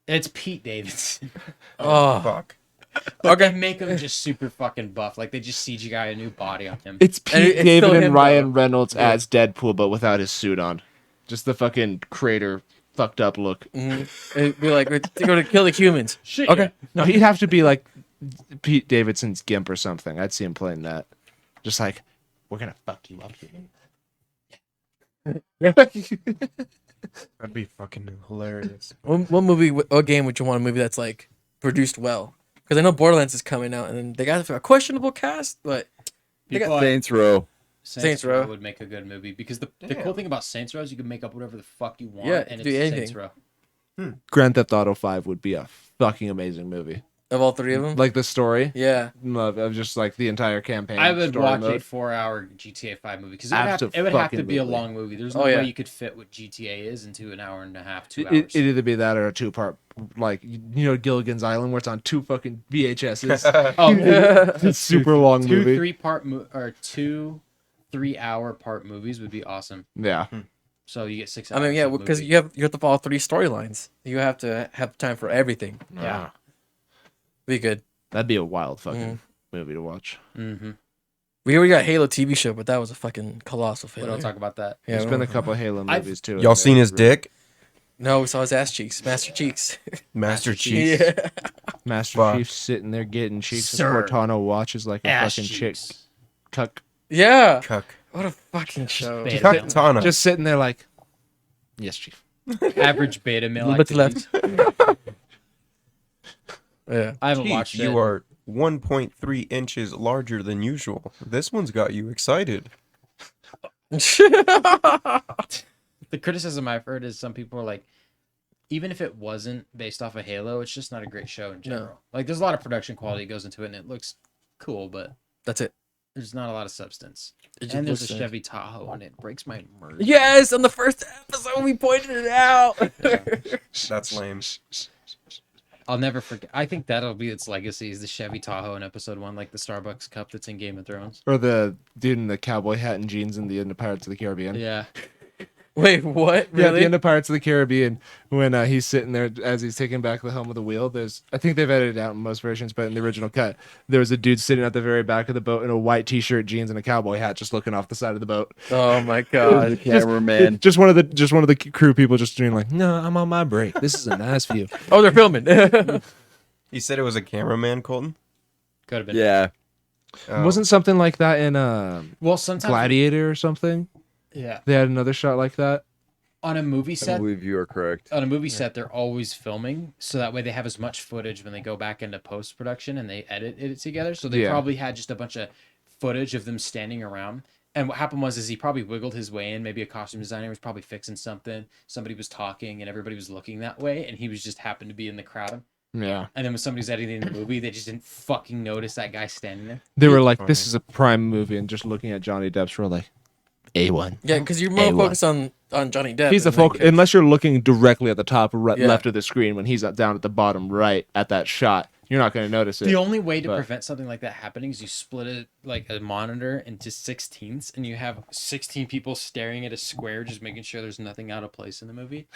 it's Pete Davidson. Oh. Fuck. But they make him just super fucking buff, like they just CGI a new body on him. It's And Pete it's David still and him, Ryan though. Reynolds Yeah. as Deadpool, but without his suit on. Just the fucking crater fucked up look. It'd be like, we're going to kill the humans. Shit, Okay. No, he'd have to be like Pete Davidson's Gimp or something. I'd see him playing that. Just like, we're gonna fuck you up. That'd be fucking hilarious. What movie, what game would you want a movie that's like produced well? Because I know Borderlands is coming out, and then they got a questionable cast, but they got, Saints Row. Saints Row. would make a good movie because the Damn. cool thing about Saints Row is you can make up whatever the fuck you want, Yeah, and do it's anything. Saints Row. Grand Theft Auto 5 would be a fucking amazing movie. of all three of them. Like the story Yeah. of just like the entire campaign. I would story watch mode. a 4-hour GTA 5 movie because it would have to be a Abso-fucking-lutely. long movie. There's no Oh, yeah. way you could fit what GTA is into an hour and a half, 2 It, hours. it'd either be that or a 2-part, like you know Gilligan's Island, where it's on 2 fucking VHSs. oh, It's a super long two movie. 3-part or 2 3-hour part movies would be awesome. Yeah, So you get 6 I hours. mean, yeah, of because movie. you have to follow 3 storylines. You have to have time for everything. Yeah. Be good. that'd be a wild fucking movie to watch. Mm-hmm. We already got Halo TV show, but that was a fucking colossal We failure. don't talk about that. Yeah, There's we been a don't- couple of Halo I've- movies too. Y'all seen his dick? No, we saw his ass cheeks, Master Cheeks. Master Chief. Yeah. Master Fuck. Chief sitting there getting cheeks as Sir. Cortana watches like a Ass fucking chick. cheeks. Cuck. Yeah. Cuck. What a fucking show. Beta Cuck- male. Tana. Just sitting there like, yes, Chief. Average beta male. Little bit activities. left. Yeah. I haven't Chief, watched it. you are 1.3 inches larger than usual. This one's got you excited. The criticism I've heard is some people are like, even if it wasn't based off of Halo, it's just not a great show in general. Like, there's a lot of production quality that goes into it, and it looks cool, but That's it. there's not a lot of substance. It just And there's a looks nice. Chevy Tahoe, and it breaks my nerves. Yes, on the first episode we pointed it out. That's lame. I'll never forget. I think that'll be its legacy is the Chevy Tahoe in episode 1, like the Starbucks cup that's in Game of Thrones. Or the dude in the cowboy hat and jeans in the end of Pirates of the Caribbean. Yeah. Wait, what? Yeah, at Really? the end of Pirates of the Caribbean, when he's sitting there as he's taking back the helm of the wheel, I think they've edited it out in most versions, but in the original cut, there was a dude sitting at the very back of the boat in a white t-shirt, jeans, and a cowboy hat, just looking off the side of the boat. Oh my god. Cameraman. Just one of the crew people just doing like, no, I'm on my break. This is a nice view. Oh, they're filming. You said it was a cameraman, Colton? Could have been. Yeah. Oh. Wasn't something like that in Well, sometimes. Gladiator or something? Yeah. They had another shot like that. On a movie I set, believe you are correct. on a movie set, they're always filming, so that way they have as much footage when they go back into post production and they edit it together. So they Yeah. probably had just a bunch of footage of them standing around. And what happened was, is he probably wiggled his way in. Maybe a costume designer was probably fixing something. Somebody was talking, and everybody was looking that way, and he was just happened to be in the crowd. Yeah. And then when somebody's editing the movie, they just didn't fucking notice that guy standing there. They were like, funny. this is a prime movie, and just looking at Johnny Depp's, we're like, A1. Yeah, because you're more focused on Johnny Depp. He's the and, like, focus, unless you're looking directly at the top Yeah. left of the screen when he's down at the bottom right at that shot. You're not going to notice it. The only way to but- prevent something like that happening is you split it like a monitor into 16ths, and you have 16 people staring at a square, just making sure there's nothing out of place in the movie.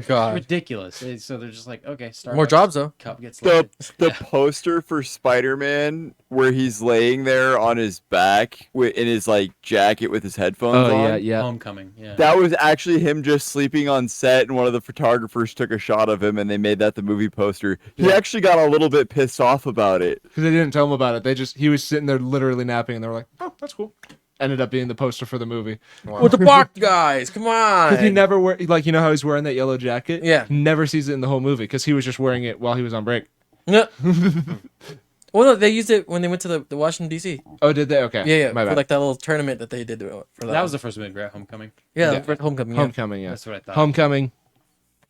God. Ridiculous. So they're just like, okay, Starbucks More jobs though. cup gets The lifted. poster for Spider-Man where he's laying there on his back in his like jacket with his headphones Oh, on. yeah, yeah. Homecoming. Yeah. That was actually him just sleeping on set, and one of the photographers took a shot of him, and they made that the movie poster. He actually got a little bit pissed off about it. Because they didn't tell him about it. He was sitting there literally napping, and they were like, oh, that's cool. Ended up being the poster for the movie. With the bark guys, come on. Because he never wear, like, you know how he's wearing that yellow jacket? Yeah. He never sees it in the whole movie because he was just wearing it while he was on break. No. Well, no, they used it when they went to the Washington D.C. Oh, did they? Okay. Yeah, My for bad. like that little tournament that they did for That was the first movie, right? Homecoming. yeah, Yeah. for Homecoming. Yeah. Homecoming, yeah. That's what I thought. Homecoming,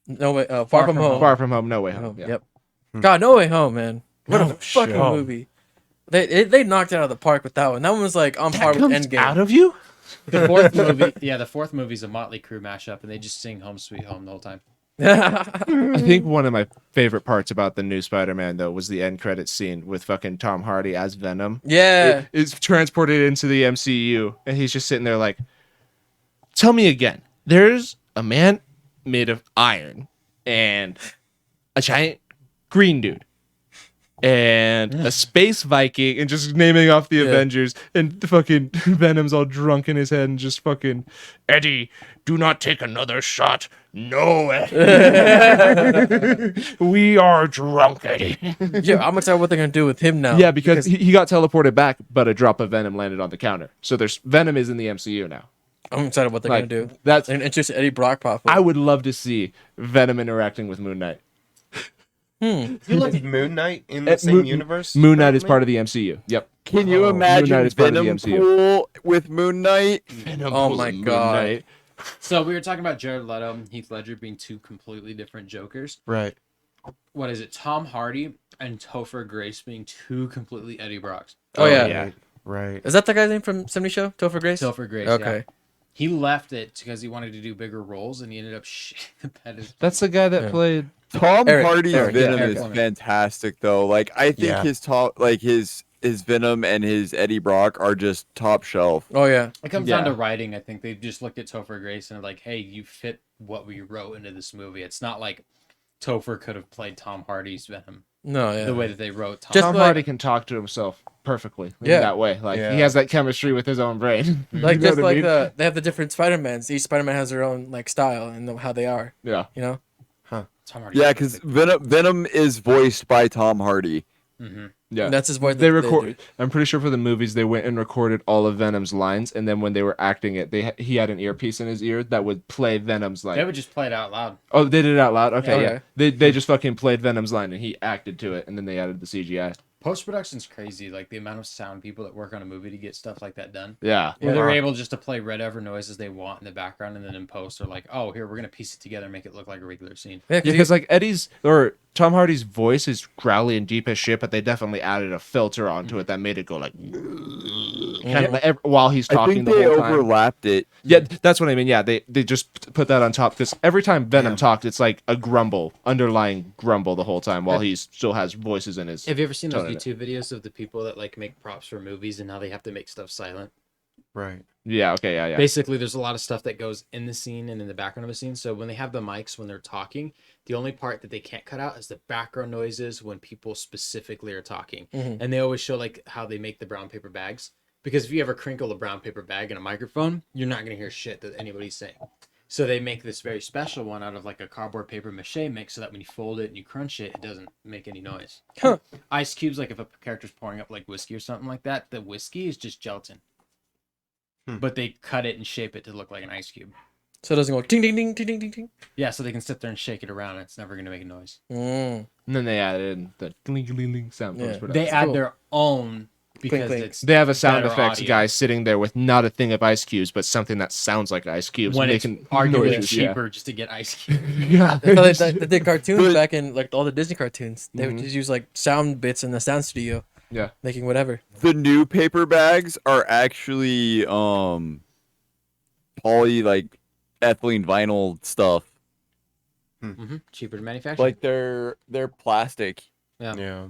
No way. Far from home. Far From Home, No Way Home. Home. Yeah. Yep. God, No Way Home, man. What No a fucking shit. movie. They knocked it out of the park with that one. That one was like on par with Endgame. Out of you? The fourth movie, the fourth movie's a Motley Crue mashup, and they just sing "Home Sweet Home" the whole time. I think one of my favorite parts about the new Spider-Man, though, was the end credits scene with fucking Tom Hardy as Venom. Yeah. It's transported into the MCU, and he's just sitting there like, tell me again. There's a man made of iron and a giant green dude and a space Viking, and just naming off the Avengers, and the fucking Venom's all drunk in his head and just fucking, Eddie, do not take another shot. No, Eddie. We are drunk, Eddie. Yeah, I'm excited what they're gonna do with him now. Yeah, because he got teleported back, but a drop of Venom landed on the counter. So Venom is in the MCU now. I'm excited what they're Like, gonna do. that's And it's just Eddie Brock pop. I would love to see Venom interacting with Moon Knight. Is Moon Knight in the same Moon- universe? Moon Knight is currently? part of the MCU. Yep. Can you Moon imagine Knight is part of the Venom MCU. pool with Moon Knight? Venom Oh pulls my Moon God. Knight. So we were talking about Jared Leto and Heath Ledger being two completely different Jokers. Right. What is it? Tom Hardy and Topher Grace being two completely Eddie Brocks. Oh, yeah. yeah. Right. Is that the guy's name from 70 Show? Topher Grace? Topher Grace. Okay. Yeah. He left it because he wanted to do bigger roles, and he ended up shitting the bed. That's the guy that Yeah. played. Tom Eric- Hardy's Eric, Venom yeah, is Eric. fantastic, though. Like I think Yeah. his Venom and his Eddie Brock are just top shelf. Oh yeah. It comes down Yeah. to writing. I think they just looked at Topher Grace and are like, hey, you fit what we wrote into this movie. It's not like Topher could have played Tom Hardy's Venom No, yeah. the way that they wrote Tom. Just Tom like- Hardy can talk to himself perfectly in Yeah. that way. Like Yeah. he has that chemistry with his own brain. Like You know just what I like mean? they have the different Spider-Mans. Each Spider-Man has their own like style and how they are. Yeah. You know. Tom Hardy. Yeah, because Venom is voiced by Tom Hardy. Mm-hmm. Yeah. That's his voice. They that record. do. I'm pretty sure for the movies they went and recorded all of Venom's lines, and then when they were acting it, he had an earpiece in his ear that would play Venom's line. They would just play it out loud. Oh, they did it out loud. Okay, Yeah. yeah. Okay. They just fucking played Venom's line, and he acted to it, and then they added the CGI. Post production's crazy. Like the amount of sound people that work on a movie to get stuff like that done. Yeah. Where they're able just to play whatever noises they want in the background, and then in post they're like, "Oh, here we're gonna piece it together, and make it look like a regular scene." Yeah, Yeah, 'cause because like Tom Hardy's voice is growly and deep as shit, but they definitely added a filter onto it that made it go like. kind of while he's I talking think the they whole time. overlapped it. Yeah, that's what I mean. Yeah, they just put that on top because every time Venom talked, it's like a grumble, underlying grumble the whole time while he still has voices in his. Have you ever seen those tone in it. YouTube videos of the people that like make props for movies and how they have to make stuff silent? Right. Yeah. Okay. Yeah. Yeah. Basically, there's a lot of stuff that goes in the scene and in the background of a scene. So when they have the mics when they're talking, the only part that they can't cut out is the background noises when people specifically are talking. And they always show like how they make the brown paper bags. Because if you ever crinkle a brown paper bag in a microphone, you're not going to hear shit that anybody's saying. So they make this very special one out of like a cardboard paper mache mix so that when you fold it and you crunch it, it doesn't make any noise. Ice cubes, like if a character's pouring up like whiskey or something like that, the whiskey is just gelatin. But they cut it and shape it to look like an ice cube. So it doesn't go ding ding ding ding ding ding ding. Yeah, so they can sit there and shake it around and it's never going to make a noise. Mm. And then they added in the gling gling gling sound. Yeah. They add cool. their own because clink. it's They have a sound better effects audio. guy sitting there with not a thing of ice cubes, but something that sounds like ice cubes. when it's making arguably noises, yeah. cheaper just to get ice cubes. Yeah. That's how they did cartoons back in like all the Disney cartoons. They would just use like sound bits in the sound studio, Yeah. making whatever. The new paper bags are actually poly like ethylene vinyl stuff. Cheaper to manufacture. Like they're plastic. Yeah.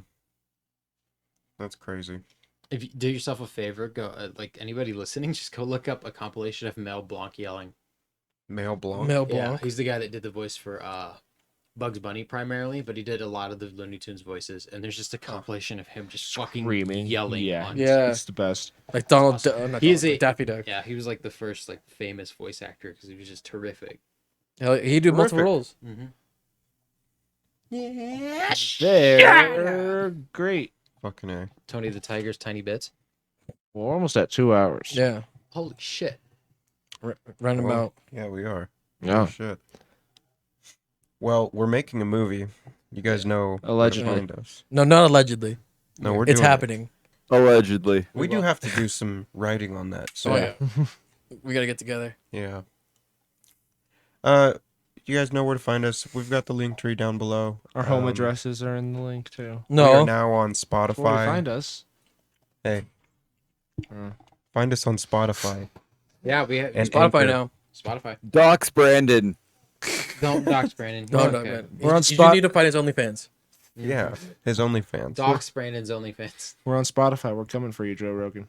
That's crazy. If you do yourself a favor, go like anybody listening, just go look up a compilation of Mel Blanc yelling. Male Blanc. Mel Yeah, Blanc. he's the guy that did the voice for Bugs Bunny primarily, but he did a lot of the Looney Tunes voices. And there's just a compilation of him just fucking Screaming. yelling. Yeah. on- Yeah. It's the best. Like Donald. Awesome. Not He is Donald, a- Daffy Duck. Yeah, he was like the first like famous voice actor because he was just terrific. Hell, he did multiple Terrific. roles. They're great. Fucking A. Tony the Tiger's Tiny Bits. We're almost at 2 hours. Yeah. Holy shit. Roundabout. Yeah, we are. Yeah. Oh, shit. Well, we're making a movie. You guys know where to Allegedly. find us. No, not allegedly. No, we're It's doing it. happening. Allegedly. We do have to do some writing on that. So Oh yeah. We gotta get together. yeah. You guys know where to find us. We've got the link tree down below. Our home addresses are in the link too. We are No. now on That's where you Spotify. find us. Hey. Find us on Spotify. Yeah, we have And Spotify Anchor. now. Spotify. Docs Brandon. Don't dox Brandon. No, He's no, okay. man. We're on You Spot- need to find his OnlyFans. Yeah. His OnlyFans. Dox Brandon's OnlyFans. We're on Spotify. We're coming for you, Joe Rogan.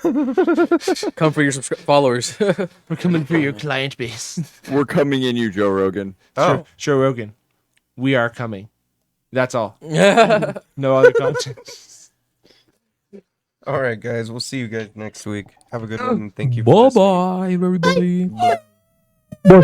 Come for your followers. We're coming for your client base. We're coming in you, Joe Rogan. Oh. Joe Rogan. We are coming. That's all. Yeah. No other content. All right, guys. We'll see you guys next week. Have a good one. And thank you. Bye For listening. bye, everybody. Woo!